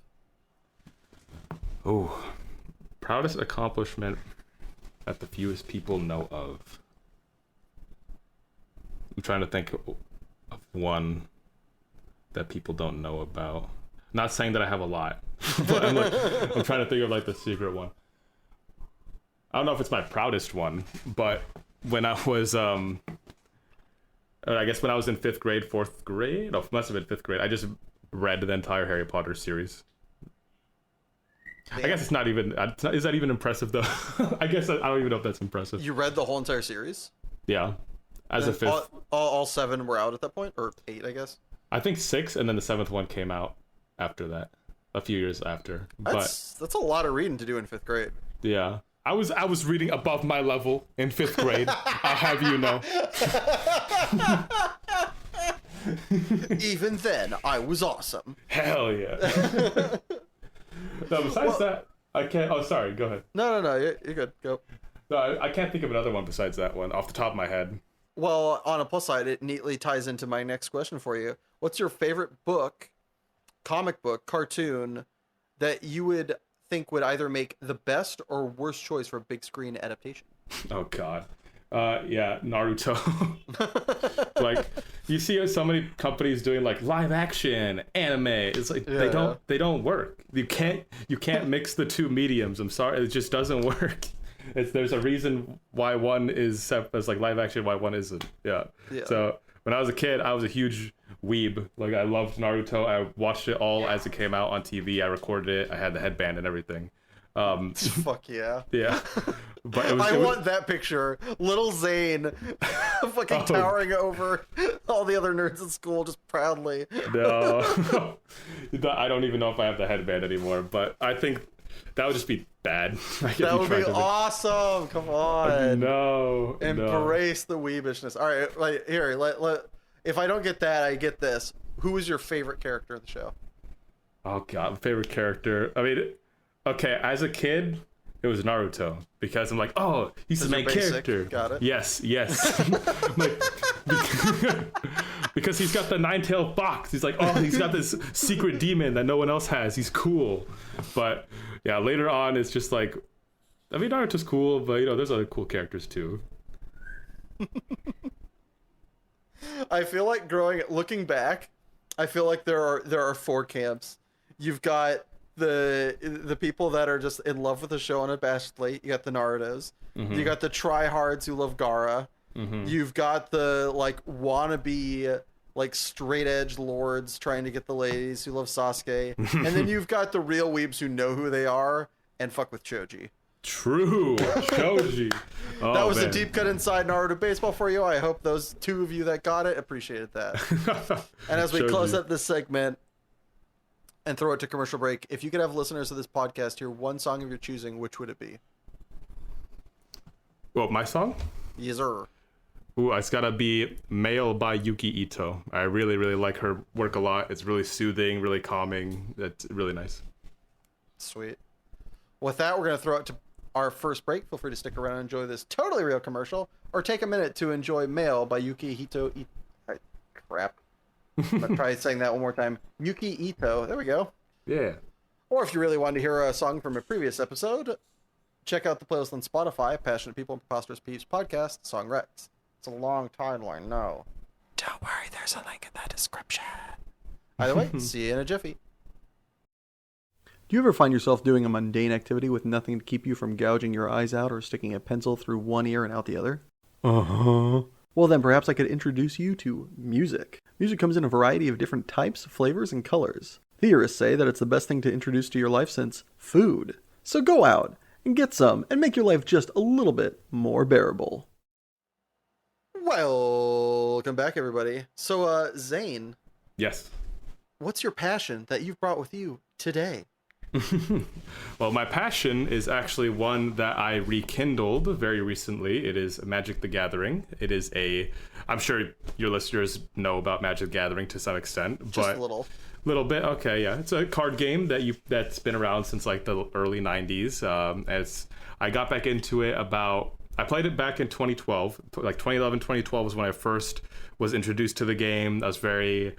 Oh, proudest accomplishment that the fewest people know of. I'm trying to think of one that people don't know about. Not saying that I have a lot, but I'm trying to think of like the secret one. I don't know if it's my proudest one, but when I was I guess when I was in 5th grade, 4th grade, it must have been 5th grade, I just read the entire Harry Potter series. Damn. I guess it's not even, is that even impressive though? I guess I don't even know if that's impressive. You read the whole entire series? Yeah. As a 5th. All 7 were out at that point? Or 8, I guess? I think 6, and then the 7th one came out after that. A few years after. That's a lot of reading to do in 5th grade. Yeah. I was reading above my level in 5th grade. I'll have you know. Even then, I was awesome. Hell yeah. No, besides that, I can't. Oh, sorry. Go ahead. No. You're good. Go. No, I can't think of another one besides that one off the top of my head. Well, on a plus side, it neatly ties into my next question for you. What's your favorite book, comic book, cartoon that you would think would either make the best or worst choice for a big screen adaptation? Oh God. Yeah, Naruto. Like, you see so many companies doing like live action anime. It's like they don't work. You can't mix the two mediums. I'm sorry, it just doesn't work. There's a reason why one is set as like live action, why one isn't. Yeah. So when I was a kid, I was a huge weeb. Like, I loved Naruto. I watched it all as it came out on TV. I recorded it. I had the headband and everything. Fuck yeah. Yeah. But I want that picture. Little Zane fucking towering over all the other nerds at school just proudly. No. I don't even know if I have the headband anymore, but I think that would just be bad. That would be awesome. Come on. No. Embrace the weebishness. All right, like, here, if I don't get that, I get this. Who is your favorite character of the show? Oh God, favorite character. I mean, okay, as a kid, it was Naruto because I'm like, oh, he's the main character. Got it. Yes. Like, because he's got the 9-tailed fox. He's like, oh, he's got this secret demon that no one else has. He's cool. But yeah, later on, it's just like, I mean, Naruto's cool, but there's other cool characters too. I feel like looking back, I feel like there are 4 camps. You've got the people that are just in love with the show unabashedly. You got the Narutos. Mm-hmm. You got the tryhards who love Gaara. Mm-hmm. You've got the like wannabe like straight edge lords trying to get the ladies who love Sasuke. And then you've got the real weebs who know who they are and fuck with Choji. True. Choji. Oh, that was man. a deep cut inside Naruto baseball for you. I hope those 2 of you that got it appreciated that. And as we close up this segment and throw it to commercial break, if you could have listeners of this podcast hear one song of your choosing, which would it be? Well, my song? Yes, sir. Ooh, it's gotta be Male by Yuki Ito. I really, really like her work a lot. It's really soothing, really calming. It's really nice. Sweet. With that, we're going to throw it to our first break. Feel free to stick around and enjoy this totally real commercial, or take a minute to enjoy Male by Yuki Ito. Crap. I'm gonna try saying that one more time. Yuki Ito. There we go. Yeah. Or if you really wanted to hear a song from a previous episode, check out the playlist on Spotify, Passionate People and Preposterous Peeps podcast, Song Rex. It's a long title, I know. Don't worry, there's a link in the description. Either way, see you in a jiffy. Do you ever find yourself doing a mundane activity with nothing to keep you from gouging your eyes out or sticking a pencil through one ear and out the other? Uh-huh. Well, then perhaps I could introduce you to music. Music comes in a variety of different types, flavors, and colors. Theorists say that it's the best thing to introduce to your life since food. So go out and get some and make your life just a little bit more bearable. Welcome back, everybody. So, Zane. Yes. What's your passion that you've brought with you today? Well, my passion is actually one that I rekindled very recently. It is Magic the Gathering. It is I'm sure your listeners know about Magic the Gathering to some extent. Just but a little. Little bit, okay, yeah. It's a card game that's been around since like the early 90s. I got back into it I played it back in 2012. Like 2011, 2012 was when I first was introduced to the game. I was very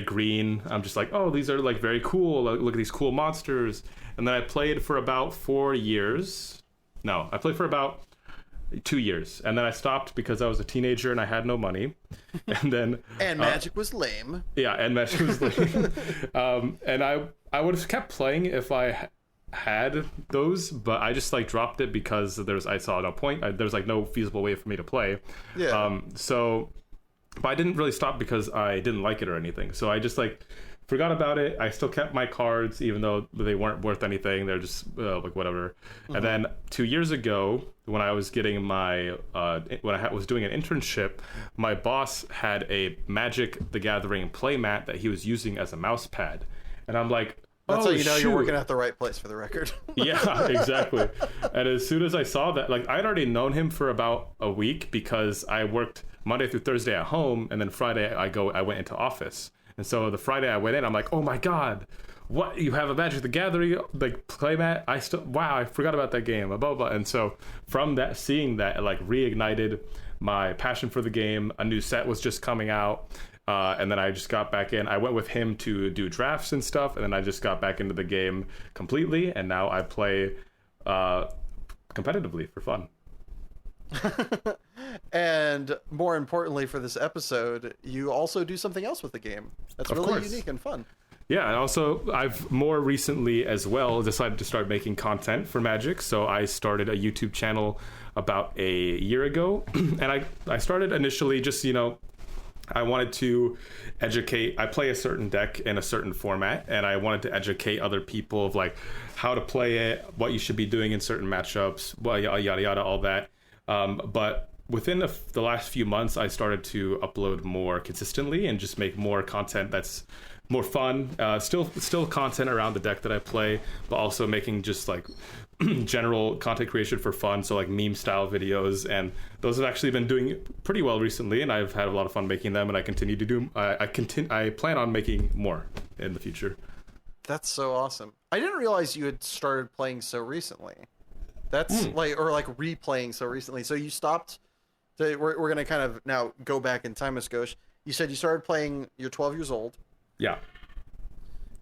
green. I'm just like, oh, these are like very cool. Look at these cool monsters. And then I played for about 4 years. No, I played for about 2 years, and then I stopped because I was a teenager and I had no money. And then Magic was lame. Yeah, and Magic was lame. And I would have kept playing if I had those, but I just like dropped it because I saw no point. There's like no feasible way for me to play. Yeah. But I didn't really stop because I didn't like it or anything. So I just like forgot about it. I still kept my cards even though they weren't worth anything. They're just like whatever. Mm-hmm. And then 2 years ago, when I was getting my was doing an internship, my boss had a Magic the Gathering playmat that he was using as a mouse pad, and I'm like, that's how you know shoot. You're working at the right place, for the record. Yeah, exactly. And as soon as I saw that, like I'd already known him for about a week because I worked Monday through Thursday at home, and then Friday I went into office. And so the Friday I went in, I'm like, oh my god, what, you have a Magic the Gathering like playmat? Wow, I forgot about that game, blah blah blah. And so from that, seeing that, it like reignited my passion for the game. A new set was just coming out. And then I just got back in. I went with him to do drafts and stuff, and then I just got back into the game completely, and now I play competitively for fun. And more importantly for this episode, you also do something else with the game that's really unique and fun. Yeah, and also I've more recently as well decided to start making content for Magic. So I started a YouTube channel about a year ago, and I started initially just, I wanted to educate. I play a certain deck in a certain format, and I wanted to educate other people of like how to play it, what you should be doing in certain matchups, yada yada, all that. But within the last few months, I started to upload more consistently and just make more content that's more fun. Still content around the deck that I play, but also making just like general content creation for fun. So like meme style videos, and those have actually been doing pretty well recently, and I've had a lot of fun making them, and I continue to do. I plan on making more in the future. That's so awesome. I didn't realize you had started playing so recently. That's replaying so recently. So you stopped. So we're gonna kind of now go back in time, Skosh. You said you started playing. You're 12 years old. Yeah.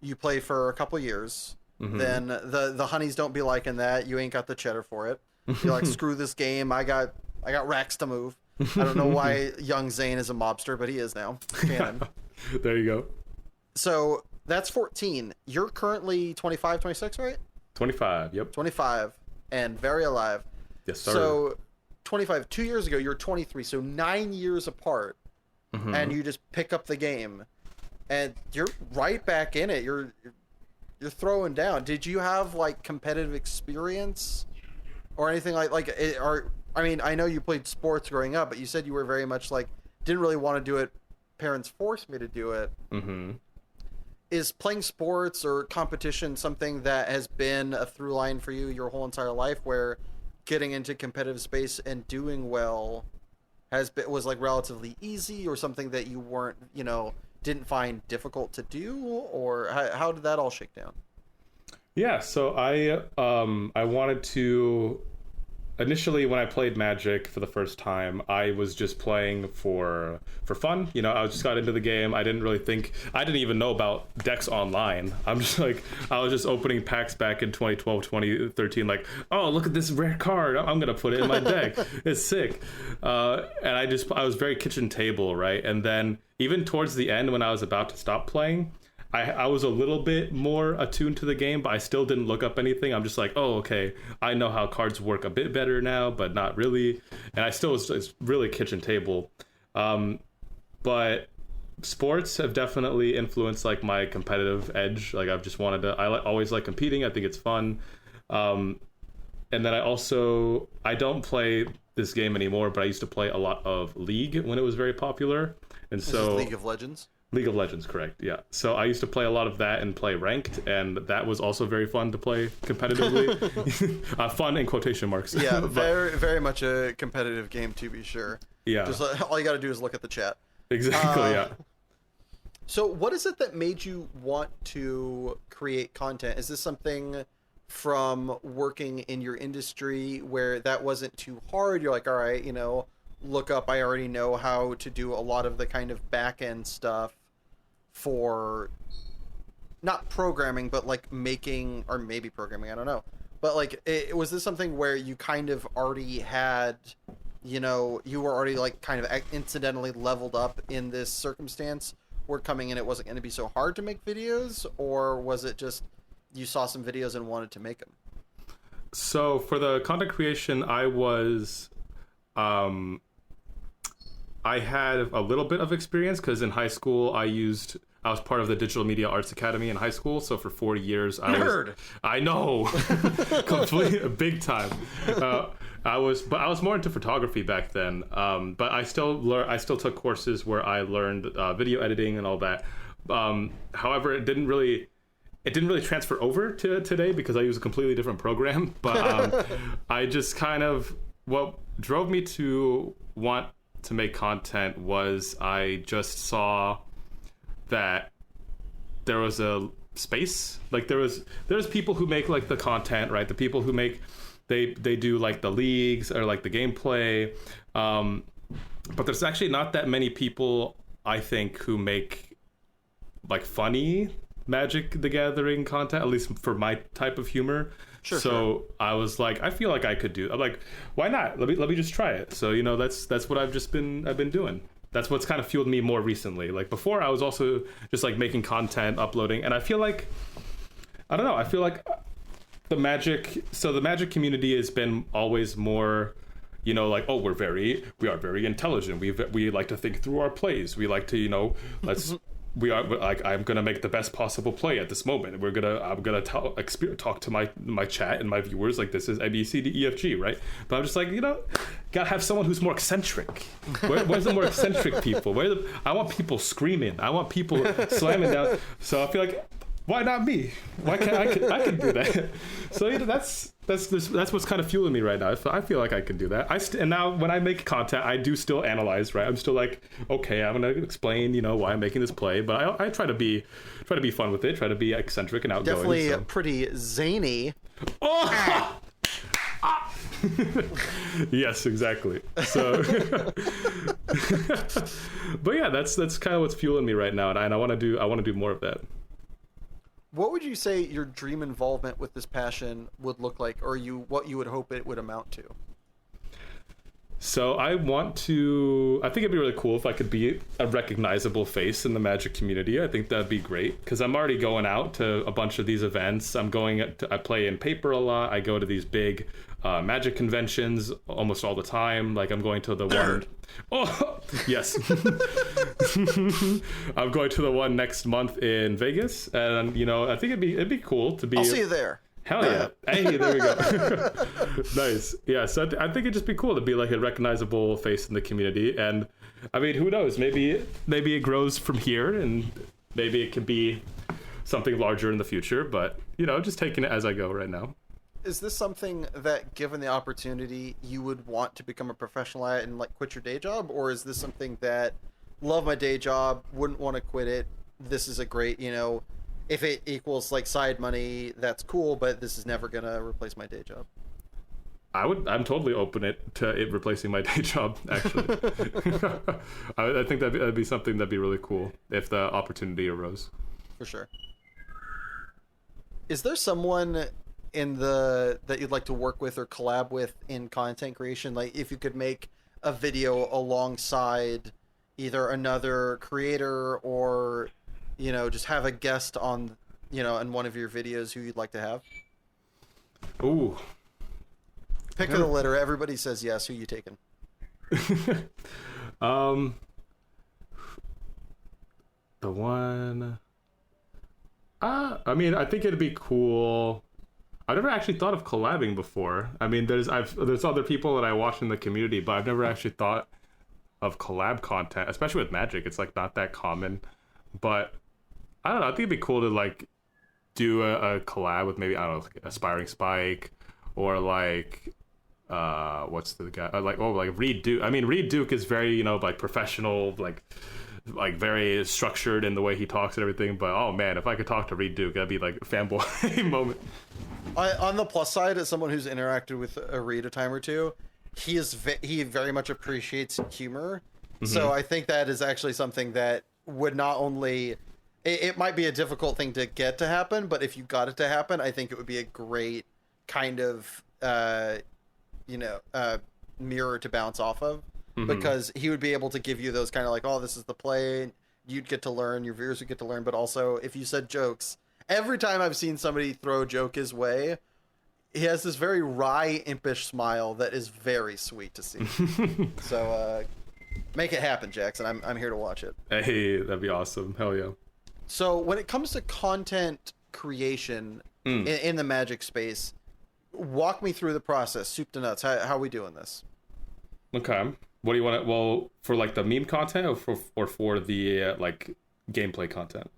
You play for a couple years. Mm-hmm. Then the honeys don't be liking that. You ain't got the cheddar for it. You're like, screw this game. I got racks to move. I don't know why young Zane is a mobster, but he is now. Canon. There you go. So that's 14. You're currently 25, 26, right? 25. Yep. 25 and very alive. Yes, sir. So 25. 2 years ago, you're 23. So 9 years apart, mm-hmm. and you just pick up the game, and you're right back in it. You're throwing down. Did you have like competitive experience or anything like it, or I mean, I know you played sports growing up, but you said you were very much like didn't really want to do it. Parents forced me to do it. Mm-hmm. Is playing sports or competition something that has been a through line for you your whole entire life, where getting into competitive space and doing well was like relatively easy, or something that you weren't, didn't find difficult to do, or how did that all shake down? Yeah, so I wanted to initially when I played Magic for the first time, I was just playing for fun. You know, I just got into the game. I didn't even know about decks online. I'm just like, I was just opening packs back in 2012, 2013, like, oh, look at this rare card. I'm going to put it in my deck. It's sick. And I was very kitchen table, right? And then even towards the end when I was about to stop playing, I was a little bit more attuned to the game, but I still didn't look up anything. I'm just like, oh, okay, I know how cards work a bit better now, but not really. And I still was it's really kitchen table. But sports have definitely influenced like my competitive edge. Like I've just wanted to, always like competing. I think it's fun. And then I don't play this game anymore, but I used to play a lot of League when it was very popular. And so League of Legends. League of Legends, correct? Yeah. So I used to play a lot of that and play ranked, and that was also very fun to play competitively. Fun in quotation marks. Yeah, very, very much a competitive game to be sure. Yeah. Just all you got to do is look at the chat. Exactly. Yeah. So, what is it that made you want to create content? Is this something from working in your industry where that wasn't too hard? You're like, all right, look up. I already know how to do a lot of the kind of back end stuff for not programming, but like making, or maybe programming, I don't know. But like, was this something where you kind of already had, you were already like kind of incidentally leveled up in this circumstance where coming in it wasn't going to be so hard to make videos? Or was it just you saw some videos and wanted to make them? So for the content creation, I had a little bit of experience because in high school I was part of the Digital Media Arts Academy in high school. So for 4 years, I know, completely big time. I was more into photography back then. But I still took courses where I learned video editing and all that. However, it didn't really transfer over to today because I use a completely different program. But I just kind of, what drove me to want to make content was I just saw that there was a space, like there's people who make like the content, right? The people who make, they do like the leagues or like the gameplay, but there's actually not that many people, I think, who make like funny Magic the Gathering content, at least for my type of humor. Sure. I was like, I feel like I could do. I'm like, why not? Let me just try it. So that's what I've been doing. That's what's kind of fueled me more recently. Like before, I was also just like making content, uploading, and I feel like, I don't know. I feel like the Magic community has been always more, like, oh, we are very intelligent. We like to think through our plays. We like to, we are like, I'm gonna make the best possible play at this moment. I'm gonna talk to my chat and my viewers like this is ABCDEFG, right? But I'm just like, gotta have someone who's more eccentric. Where's the more eccentric people? I want people screaming. I want people slamming down. So I feel like, why not me? Why can't I can do that? So that's what's kind of fueling me right now. I feel like I can do that. And now when I make content, I do still analyze, right? I'm still like, okay, I'm gonna explain, why I'm making this play, but I try to be fun with it, try to be eccentric and outgoing. Definitely pretty zany. Oh! Yes, exactly. So, but yeah, that's kind of what's fueling me right now, and I want to do more of that. What would you say your dream involvement with this passion would look like, or what you would hope it would amount to? So I think it'd be really cool if I could be a recognizable face in the Magic community. I think that'd be great because I'm already going out to a bunch of these events. I play in paper a lot. I go to these big Magic conventions almost all the time. Like I'm going to the one. Oh, yes. I'm going to the one next month in Vegas, and I think it'd be cool to be. I'll see you there. Hell yeah. Hey, there we go. Nice. Yeah, so I think it'd just be cool to be like a recognizable face in the community. And I mean, who knows? Maybe it grows from here and maybe it could be something larger in the future. But, just taking it as I go right now. Is this something that, given the opportunity, you would want to become a professional at and like quit your day job? Or is this something that love my day job, wouldn't want to quit it? This is a great, if it equals like side money, that's cool, but this is never going to replace my day job. I'm totally open to it replacing my day job. Actually, I think that'd be something that'd be really cool if the opportunity arose. For sure. Is there someone that you'd like to work with or collab with in content creation? Like, if you could make a video alongside either another creator or, just have a guest on, in one of your videos who you'd like to have? Ooh. Pick of the litter. Everybody says yes. Who you taking? The one. I mean, I think it'd be cool. I've never actually thought of collabing before. I mean, there's other people that I watch in the community, but I've never actually thought of collab content, especially with Magic. It's like not that common. But I don't know. I think it'd be cool to like do a collab with maybe, I don't know, like Aspiring Spike or like what's the guy like Reed Duke. I mean, Reed Duke is very, like professional, like very structured in the way he talks and everything. But oh man, if I could talk to Reed Duke, that'd be like a fanboy moment. On the plus side, as someone who's interacted with Reed a time or two, he very much appreciates humor. Mm-hmm. So I think that is actually something that would not only it might be a difficult thing to get to happen, but if you got it to happen, I think it would be a great kind of mirror to bounce off of. Mm-hmm. Because he would be able to give you those kind of like, oh, this is the play, you'd get to learn, your viewers would get to learn, but also if you said jokes, every time I've seen somebody throw a joke his way, he has this very wry, impish smile that is very sweet to see. So make it happen, Jackson. I'm here to watch it. Hey, that'd be awesome. Hell yeah. So when it comes to content creation in the Magic space, walk me through the process, soup to nuts. How are we doing this? Okay. What do you want to, well, for like the meme content or for the like gameplay content?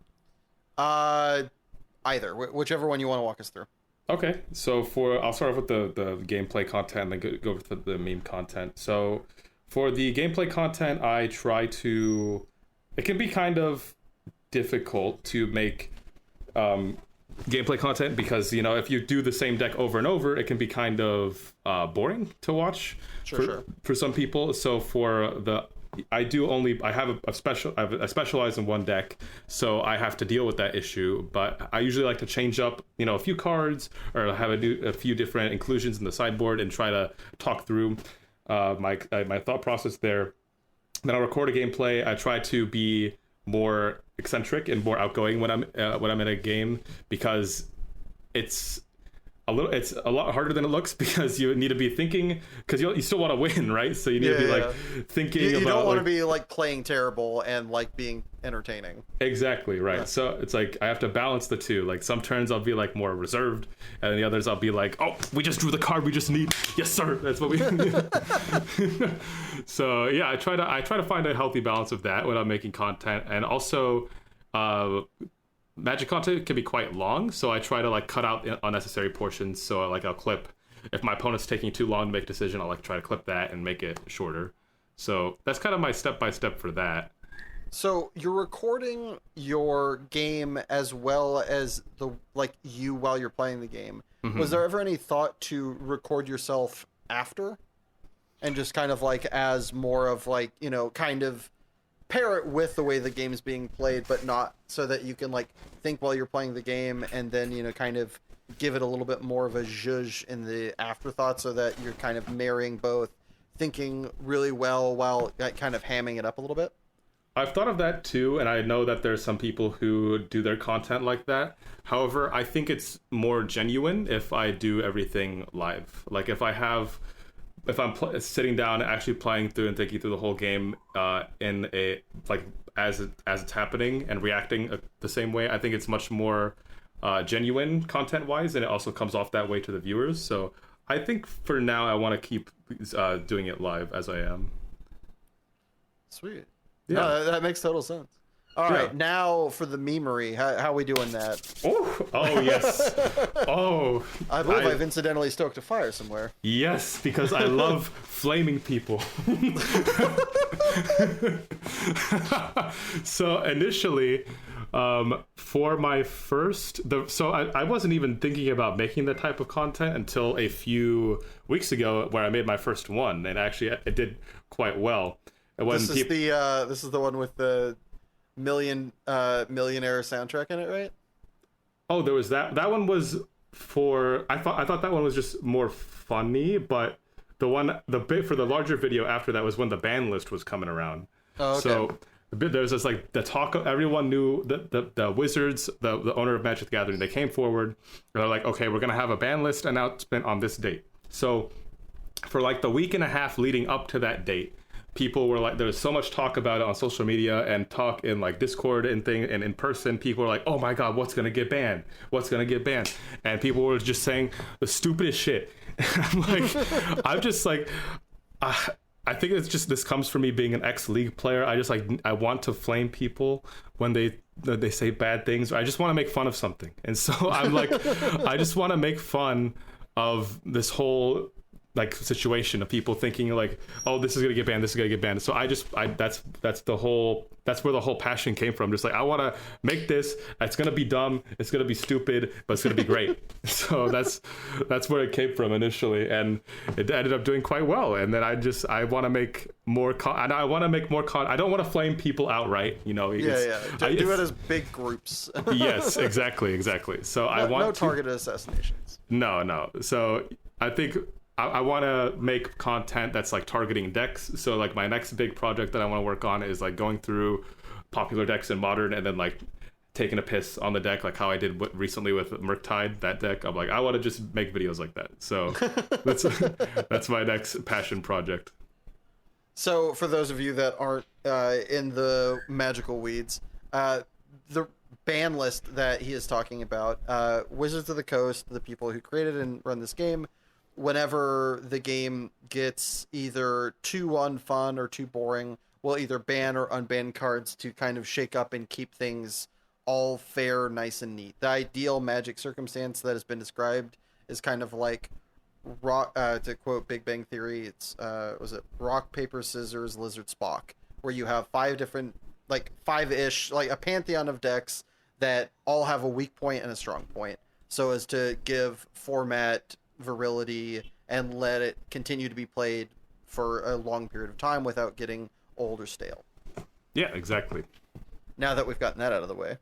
Either, whichever one you want to walk us through. Okay, so I'll start off with the gameplay content and then go with the meme content. So for the gameplay content, I try to, it can be kind of difficult to make gameplay content because, you know, if you do the same deck over and over, it can be kind of boring to watch for some people. So for the, I specialize in one deck, so I have to deal with that issue. But I usually like to change up, you know, a few cards or have a few different inclusions in the sideboard and try to talk through my thought process there. Then I'll record a gameplay. I try to be more eccentric and more outgoing when I'm in a game, because it's a lot harder than it looks, because you need to be thinking, because you still want to win, right? So you need to be like thinking about, you don't want to be like playing terrible and like being entertaining. Exactly, right. Yeah. So it's like I have to balance the two. Like some turns I'll be like more reserved, and then the others I'll be like, oh, we just drew the card we just need. Yes, sir. That's what we need. So yeah, I try to find a healthy balance of that when I'm making content, and also Magic content can be quite long, so I try to like cut out unnecessary portions. So like I'll clip, if my opponent's taking too long to make a decision, I'll like try to clip that and make it shorter. So that's kind of my step-by-step for that. So you're recording your game as well as you while you're playing the game. Mm-hmm. Was there ever any thought to record yourself after, and just kind of like as more of like, you know, kind of pair it with the way the game's being played, but not so that you can like think while you're playing the game, and then, you know, kind of give it a little bit more of a zhuzh in the afterthought, so that you're kind of marrying both thinking really well while kind of hamming it up a little bit? I've thought of that too, and I know that there's some people who do their content like that. However, I think it's more genuine if I do everything live. Like if I'm sitting down and actually playing through and thinking through the whole game in a like as it's happening and reacting the same way, I think it's much more genuine content wise, and it also comes off that way to the viewers. So I think for now I want to keep doing it live as I am. Sweet. Yeah, no, that makes total sense. All right, now for the memery. How are we doing that? Oh yes. Oh, I believe I've incidentally stoked a fire somewhere. Yes, because I love flaming people. So initially, For my so I wasn't even thinking about making that type of content until a few weeks ago, where I made my first one, and actually it did quite well. And when this is the one with the millionaire soundtrack in it, right? Oh, there was that one was for I thought that one was just more funny, but the bit for the larger video after that was when the ban list was coming around. Oh, okay. So there was this like the talk. Everyone knew the Wizards, the owner of Magic the Gathering. They came forward. They're like, okay, we're gonna have a ban list announcement on this date. So for like the week and a half leading up to that date, people were like, there's so much talk about it on social media and talk in like Discord and in person. People were like, oh my god, what's gonna get banned? What's gonna get banned? And people were just saying the stupidest shit. I'm like, I'm just like. I think it's just this comes from me being an ex-League player. I just like I want to flame people when they say bad things. I just want to make fun of something, and so I'm like, I just want to make fun of this whole like situation of people thinking like, oh, this is gonna get banned, this is gonna get banned. So that's where the whole passion came from. Just like I want to make this. It's gonna be dumb. It's gonna be stupid, but it's gonna be great. So that's where it came from initially, and it ended up doing quite well. And then I want to make more and I want to make more I don't want to flame people outright. You know. Yeah. Do it as big groups. Yes, exactly. So I want no targeted assassinations. No. So I think. I want to make content that's like targeting decks. So like my next big project that I want to work on is like going through popular decks in Modern and then like taking a piss on the deck, like how I did recently with Murktide, that deck. I'm like, I want to just make videos like that. So that's my next passion project. So for those of you that aren't in the magical weeds, the ban list that he is talking about, Wizards of the Coast, the people who created and run this game, whenever the game gets either too unfun or too boring, will either ban or unban cards to kind of shake up and keep things all fair, nice, and neat. The ideal Magic circumstance that has been described is kind of like rock. To quote Big Bang Theory, it's was it rock, paper, scissors, lizard, Spock, where you have five-ish, like a pantheon of decks that all have a weak point and a strong point, so as to give format virility and let it continue to be played for a long period of time without getting old or stale. Yeah, exactly. Now that we've gotten that out of the way,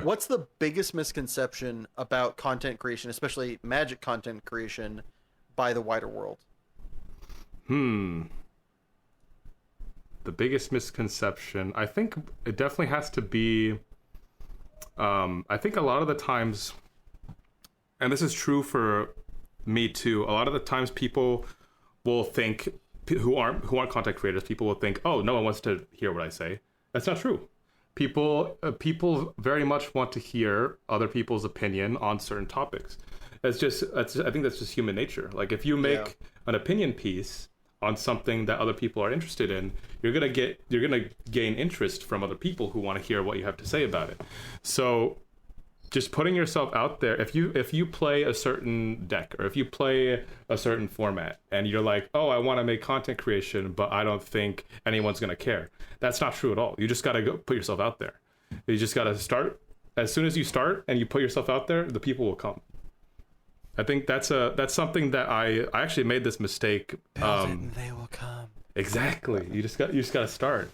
what's the biggest misconception about content creation, especially Magic content creation, by the wider world? The biggest misconception, I think it definitely has to be, I think a lot of the times, and this is true for me too, a lot of the times people will think, who aren't content creators, people will think, oh, no one wants to hear what I say. That's not true. People very much want to hear other people's opinion on certain topics. I think that's just human nature. Like if you make an opinion piece on something that other people are interested in, you're gonna gain interest from other people who want to hear what you have to say about it. So just putting yourself out there, if you play a certain deck or if you play a certain format and you're like, oh, I want to make content creation, but I don't think anyone's going to care. That's not true at all. You just got to go put yourself out there. You just got to start. As soon as you start and you put yourself out there, the people will come. I think that's something that I actually made this mistake. Build it and they will come. Exactly. You just got to start,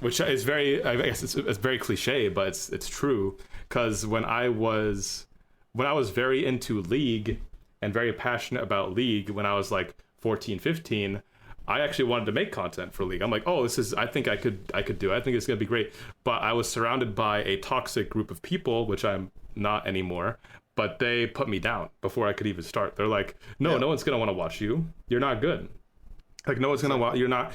which is very, I guess it's very cliche, but it's true. Because when I was very into League and very passionate about League, when I was like 14, 15, I actually wanted to make content for League. I'm like, oh, I think I could do it. I think it's gonna be great. But I was surrounded by a toxic group of people, which I'm not anymore. But they put me down before I could even start. They're like, no one's gonna want to watch you. You're not good. Like no one's gonna watch. You're not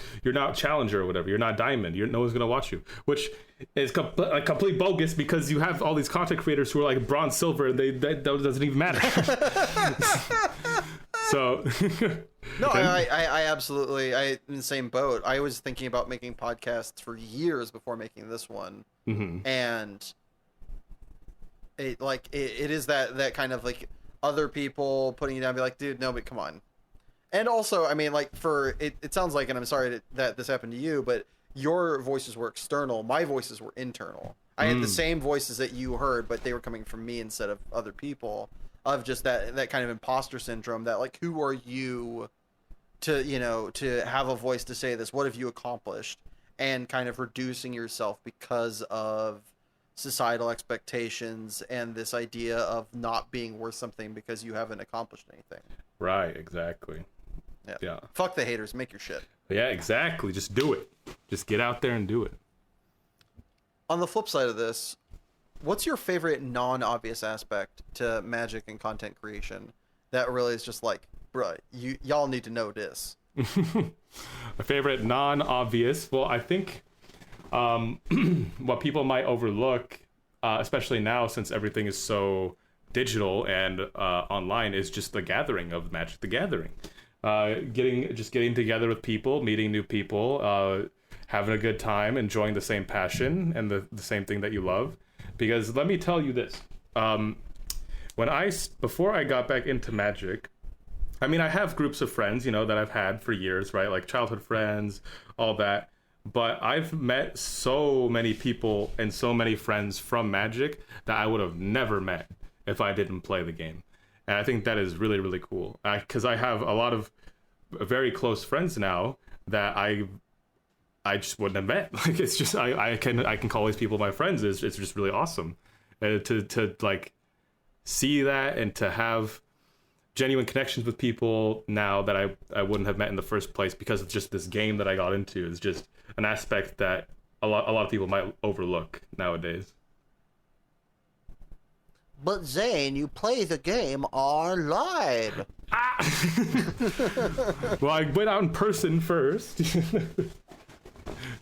challenger or whatever. You're not diamond. No one's gonna watch you, which is complete bogus because you have all these content creators who are like bronze, silver, and that doesn't even matter. So no, I absolutely, I'm in the same boat. I was thinking about making podcasts for years before making this one, and it is that kind of like other people putting you down, be like, dude, no, but come on. And also, I mean, like, it sounds like, and I'm sorry that this happened to you, but your voices were external. My voices were internal. I had the same voices that you heard, but they were coming from me instead of other people. Of just that kind of imposter syndrome. That like, who are you to have a voice to say this? What have you accomplished? And kind of reducing yourself because of societal expectations and this idea of not being worth something because you haven't accomplished anything. Right, exactly. Yeah. Fuck the haters, make your shit. Yeah, exactly. Just do it. Just get out there and do it. On the flip side of this, what's your favorite non-obvious aspect to magic and content creation that really is just like, bruh, y'all need to know this? My favorite non-obvious, well, I think what people might overlook, especially now since everything is so digital and online, is just the gathering of Magic the Gathering. Getting together with people, meeting new people, having a good time, enjoying the same passion and the same thing that you love. Because let me tell you this, before I got back into Magic, I mean, I have groups of friends, that I've had for years, right? Like childhood friends, all that. But I've met so many people and so many friends from Magic that I would have never met if I didn't play the game. And I think that is really, really cool. Because I have a lot of very close friends now that I just wouldn't have met. Like, it's just, I can call these people my friends. It's just really awesome to like see that and to have genuine connections with people now that I wouldn't have met in the first place because of just this game that I got into. Is just an aspect that a lot of people might overlook nowadays. But Zane, you play the game online. Well, I went out in person first.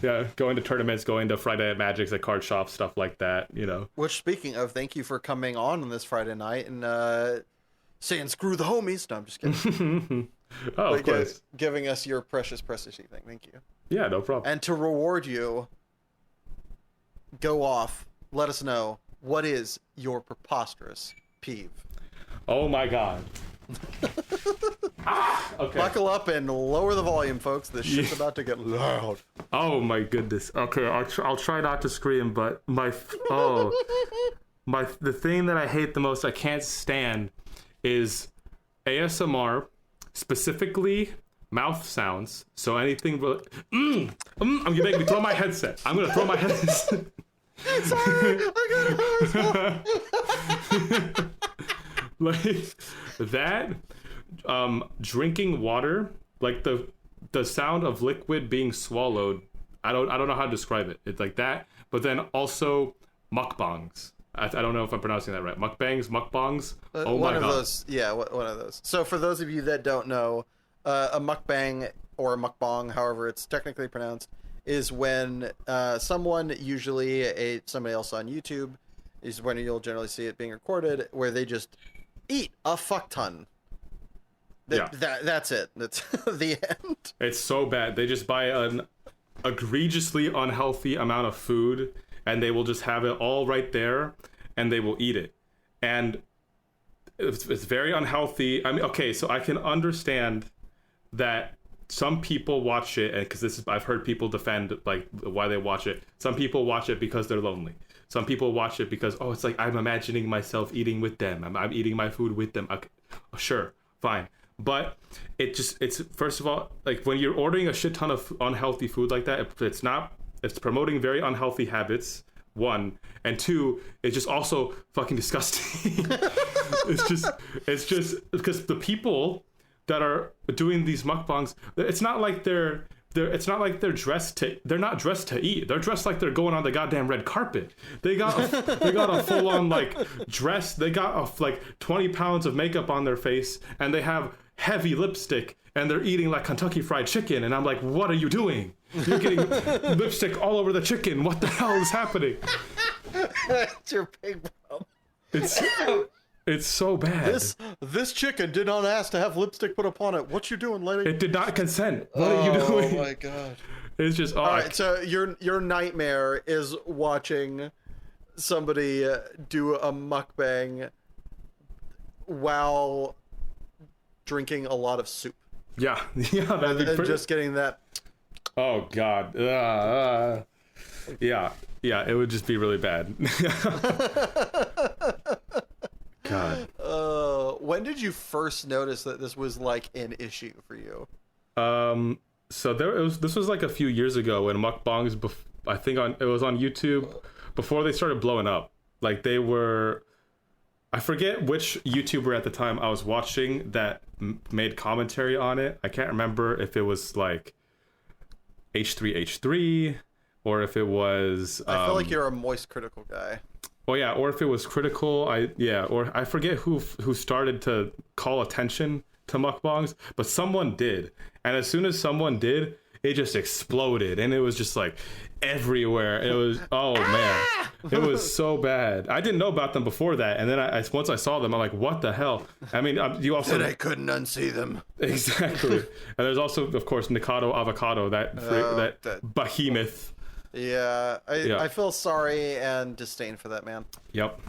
Yeah, going to tournaments, going to Friday Night Magics at card shops, stuff like that, Which, speaking of, thank you for coming on this Friday night and saying screw the homies. No, I'm just kidding. Oh, of course. Giving us your precious evening. Thank you. Yeah, no problem. And to reward you, go off. Let us know, what is your preposterous peeve? Oh my god. Okay. Buckle up and lower the volume, folks. This shit's about to get loud. Oh my goodness. Okay, I'll try not to scream, but the thing that I hate the most, I can't stand, is ASMR, specifically mouth sounds. So anything, I'm gonna make me throw my headset. I'm gonna throw my headset. Sorry, I got Like that, drinking water, like the sound of liquid being swallowed. I don't know how to describe it. It's like that, but then also mukbangs. I don't know if I'm pronouncing that right. Mukbangs. Oh my god. One of those. Yeah, one of those. So for those of you that don't know, a mukbang or a mukbang, however it's technically pronounced, is when someone, usually somebody else on YouTube, is when you'll generally see it being recorded, where they just eat a fuck ton. That's it. That's the end. It's so bad. They just buy an egregiously unhealthy amount of food, and they will just have it all right there, and they will eat it. And it's very unhealthy. I mean, okay, so I can understand that some people watch it, and because I've heard people defend like why they watch it. Some people watch it because they're lonely. Some people watch it because, it's like I'm imagining myself eating with them. I'm eating my food with them. Okay, sure, fine. But it's first of all, like when you're ordering a shit ton of unhealthy food like that, it's promoting very unhealthy habits, one, and two, it's just also fucking disgusting. it's just because the people that are doing these mukbangs, it's not like they're dressed to eat. They're dressed like they're going on the goddamn red carpet. They got a full on like dress. They got like 20 pounds of makeup on their face, and they have heavy lipstick, and they're eating like Kentucky Fried Chicken. And I'm like, what are you doing? You're getting lipstick all over the chicken. What the hell is happening? That's your big problem. It's so bad. This chicken did not ask to have lipstick put upon it. What you doing, lady? It did not consent. What are you doing? Oh my god. It's just all right. So your nightmare is watching somebody do a mukbang while drinking a lot of soup. Yeah, that'd be and just getting that. Oh god. Yeah, it would just be really bad. God. When did you first notice that this was like an issue for you? So this was like a few years ago when mukbangs, I think it was on YouTube before they started blowing up. Like they were, I forget which YouTuber at the time I was watching that made commentary on it. I can't remember if it was like H3H3 or if it was. I feel like you're a moist critical guy. Oh yeah, or if it was critical, or I forget who started to call attention to mukbangs, but someone did, and as soon as someone did, it just exploded, and it was just like everywhere. It was man, it was so bad. I didn't know about them before that, and then once I saw them, I'm like, what the hell? I mean, you also and I couldn't unsee them. Exactly, and there's also, of course, Nikado Avocado, that behemoth. Yeah, I feel sorry and disdain for that man. Yep.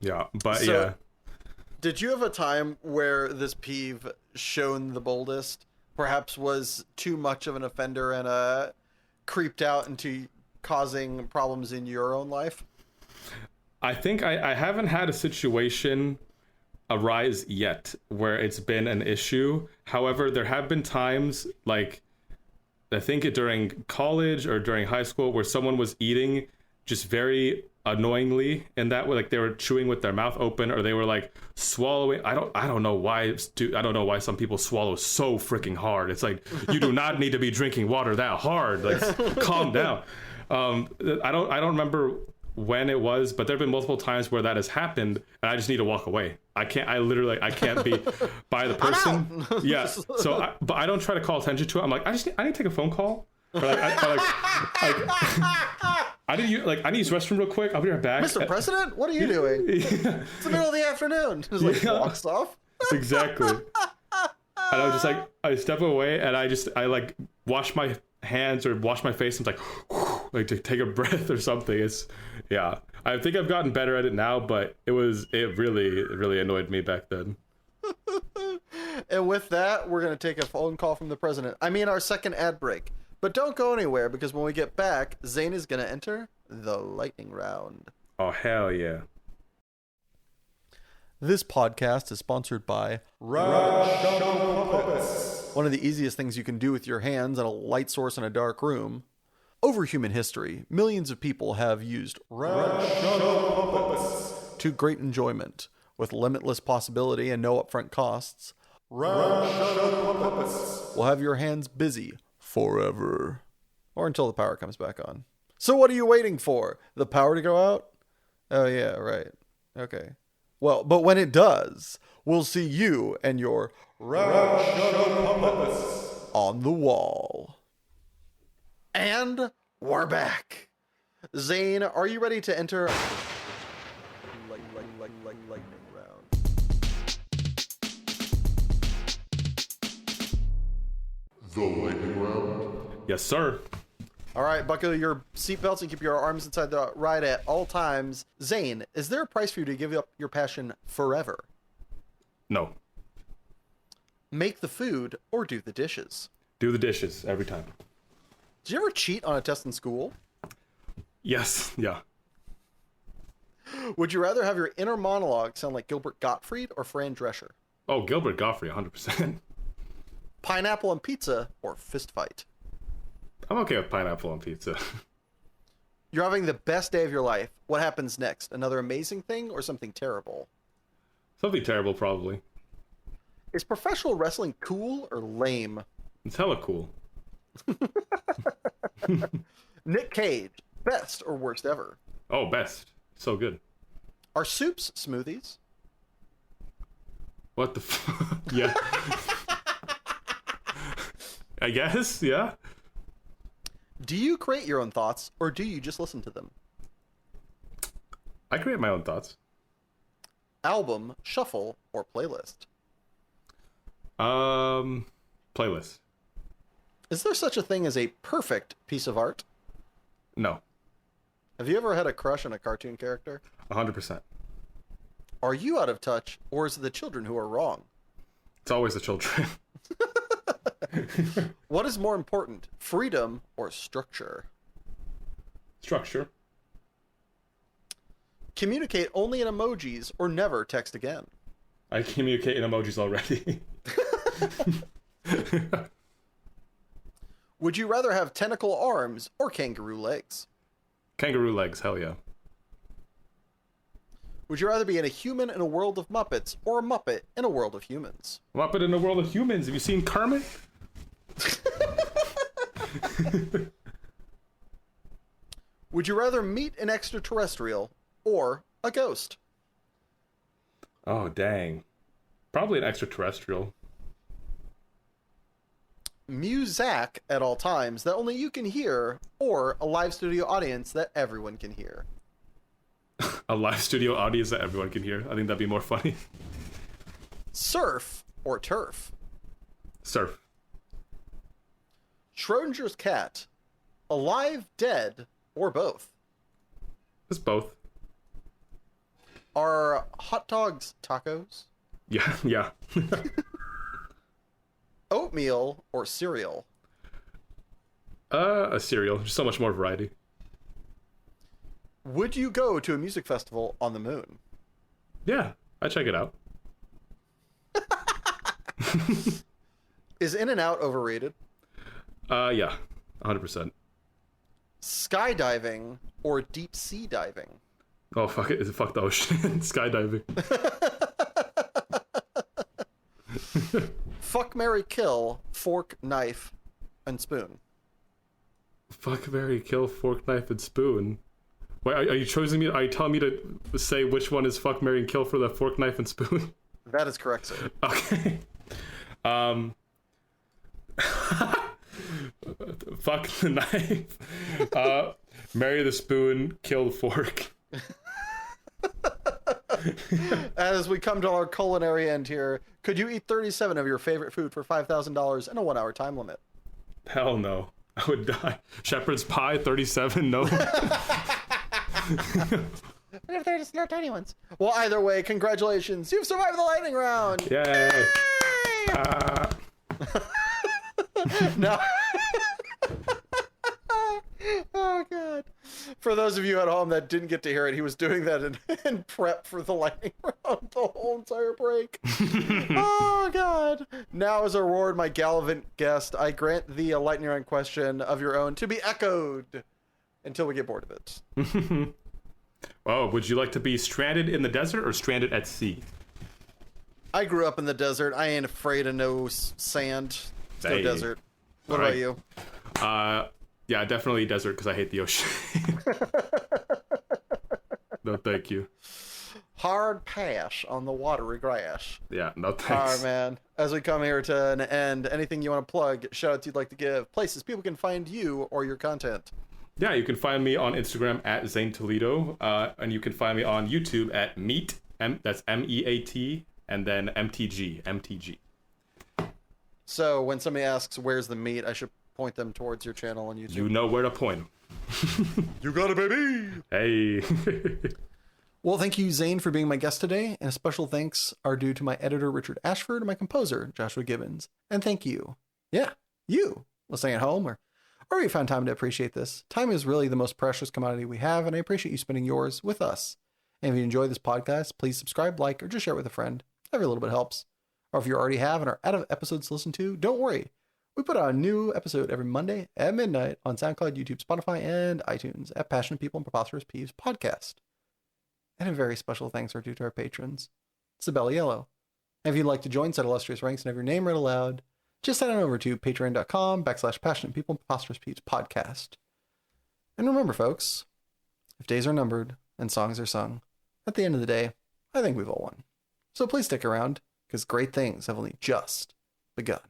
Yeah, but yeah. Did you have a time where this peeve shone the boldest? Perhaps was too much of an offender and creeped out into causing problems in your own life? I think I haven't had a situation arise yet where it's been an issue. However, there have been times, like I think during college or during high school, where someone was eating just very annoyingly, and that way, like they were chewing with their mouth open, or they were like swallowing. I don't know why. I don't know why some people swallow so freaking hard. It's like, you do not need to be drinking water that hard. Like, calm down. I don't remember when it was, but there have been multiple times where that has happened, and I just need to walk away. I can't be by the person. Yeah. So, but I don't try to call attention to it. I'm like, I need to take a phone call. Or like, I need to use the restroom real quick. I'll be right back. Mr. President, what are you doing? Yeah. It's the middle of the afternoon. Just like walks off. Exactly. And I just I step away and I like wash my hands or wash my face and like to take a breath or something. I think I've gotten better at it now, but it really annoyed me back then. And with that, we're going to take a phone call from the president. I mean, our second ad break. But don't go anywhere, because when we get back, Zane is going to enter the lightning round. Oh, hell yeah. This podcast is sponsored by Irrationally. One of the easiest things you can do with your hands and a light source in a dark room. Over human history, millions of people have used Irrationally to great enjoyment. With limitless possibility and no upfront costs, Irrationally will have your hands busy forever. Or until the power comes back on. So what are you waiting for? The power to go out? Oh yeah, right. Okay. Well, but when it does, we'll see you and your puppets on the wall. And we're back. Zane, are you ready to enter lightning round? The lightning round? Yes, sir. All right, buckle your seatbelts and keep your arms inside the ride at all times. Zane, is there a price for you to give up your passion forever? No. Make the food or do the dishes? Do the dishes every time. Did you ever cheat on a test in school? Yes, yeah. Would you rather have your inner monologue sound like Gilbert Gottfried or Fran Drescher? Oh, Gilbert Gottfried, 100%. Pineapple on pizza or fist fight? I'm okay with pineapple on pizza. You're having the best day of your life. What happens next? Another amazing thing or something terrible? Something terrible, probably. Is professional wrestling cool or lame? It's hella cool. Nick Cage, best or worst ever? Oh, best. So good. Are soups smoothies? What the Yeah. I guess, yeah. Do you create your own thoughts or do you just listen to them? I create my own thoughts. Album, shuffle, or playlist? Playlist. Is there such a thing as a perfect piece of art? No. Have you ever had a crush on a cartoon character? 100%. Are you out of touch, or is it the children who are wrong? It's always the children. What is more important, freedom or structure? Structure. Communicate only in emojis or never text again. I communicate in emojis already. Would you rather have tentacle arms or kangaroo legs? Kangaroo legs, hell yeah. Would you rather be in a human in a world of Muppets or a Muppet in a world of humans? Muppet in the world of humans. Have you seen Kermit? Would you rather meet an extraterrestrial or a ghost? Oh, dang. Probably an extraterrestrial. Muzak at all times that only you can hear, or a live studio audience that everyone can hear? A live studio audience that everyone can hear. I think that'd be more funny. Surf or turf? Surf. Schrodinger's cat, alive, dead, or both? It's both. Are hot dogs tacos? Yeah, yeah. Oatmeal or cereal? A cereal. Just so much more variety. Would you go to a music festival on the moon? Yeah, I check it out. Is In-N-Out overrated? Yeah, 100%. Skydiving or deep sea diving? Oh, fuck it. Fuck the ocean. Skydiving. Fuck, marry, kill, fork, knife, and spoon. Fuck, marry, kill, fork, knife, and spoon. Wait, are you choosing me? Are you telling me to say which one is fuck, marry, and kill for the fork, knife, and spoon? That is correct, sir. Okay. Fuck the knife. Marry the spoon, kill the fork. As we come to our culinary end here, could you eat 37 of your favorite food for $5,000 in a 1 hour time limit? Hell no. I would die. Shepherd's pie, 37, no. What if they're just little tiny ones? Well, either way, congratulations. You've survived the lightning round. Yay. No. Oh, God. For those of you at home that didn't get to hear it, he was doing that in prep for the lightning round the whole entire break. Oh, God. Now, as a reward, my gallant guest, I grant thee a lightning round question of your own to be echoed until we get bored of it. Oh, would you like to be stranded in the desert or stranded at sea? I grew up in the desert. I ain't afraid of no sand. Let's go desert. What about you? Yeah, definitely desert because I hate the ocean. No, thank you. Hard pass on the watery grass. Yeah, no thanks. All right, man. As we come here to an end, anything you want to plug, shout-outs you'd like to give, places people can find you or your content. Yeah, you can find me on Instagram at ZANE TOLEDO, and you can find me on YouTube at Meat, that's M-E-A-T, and then MTG. So when somebody asks, where's the meat, I should point them towards your channel on YouTube. You know where to point them. You got it, baby! Hey. Well, thank you, Zane, for being my guest today, and a special thanks are due to my editor, Richard Ashford, and my composer, Joshua Gibbons. And thank you. Yeah, you, listening at home, or you found time to appreciate this. Time is really the most precious commodity we have, and I appreciate you spending yours with us. And if you enjoy this podcast, please subscribe, like, or just share it with a friend. Every little bit helps. Or if you already have and are out of episodes to listen to, don't worry. We put out a new episode every Monday at midnight on SoundCloud, YouTube, Spotify, and iTunes at Passionate People and Preposterous Peeves Podcast. And a very special thanks are due to our patrons, Sabella Yellow. And if you'd like to join said illustrious ranks and have your name read aloud, just head on over to patreon.com/Passionate People and Preposterous Peeves Podcast. And remember, folks, if days are numbered and songs are sung, at the end of the day, I think we've all won. So please stick around, because great things have only just begun.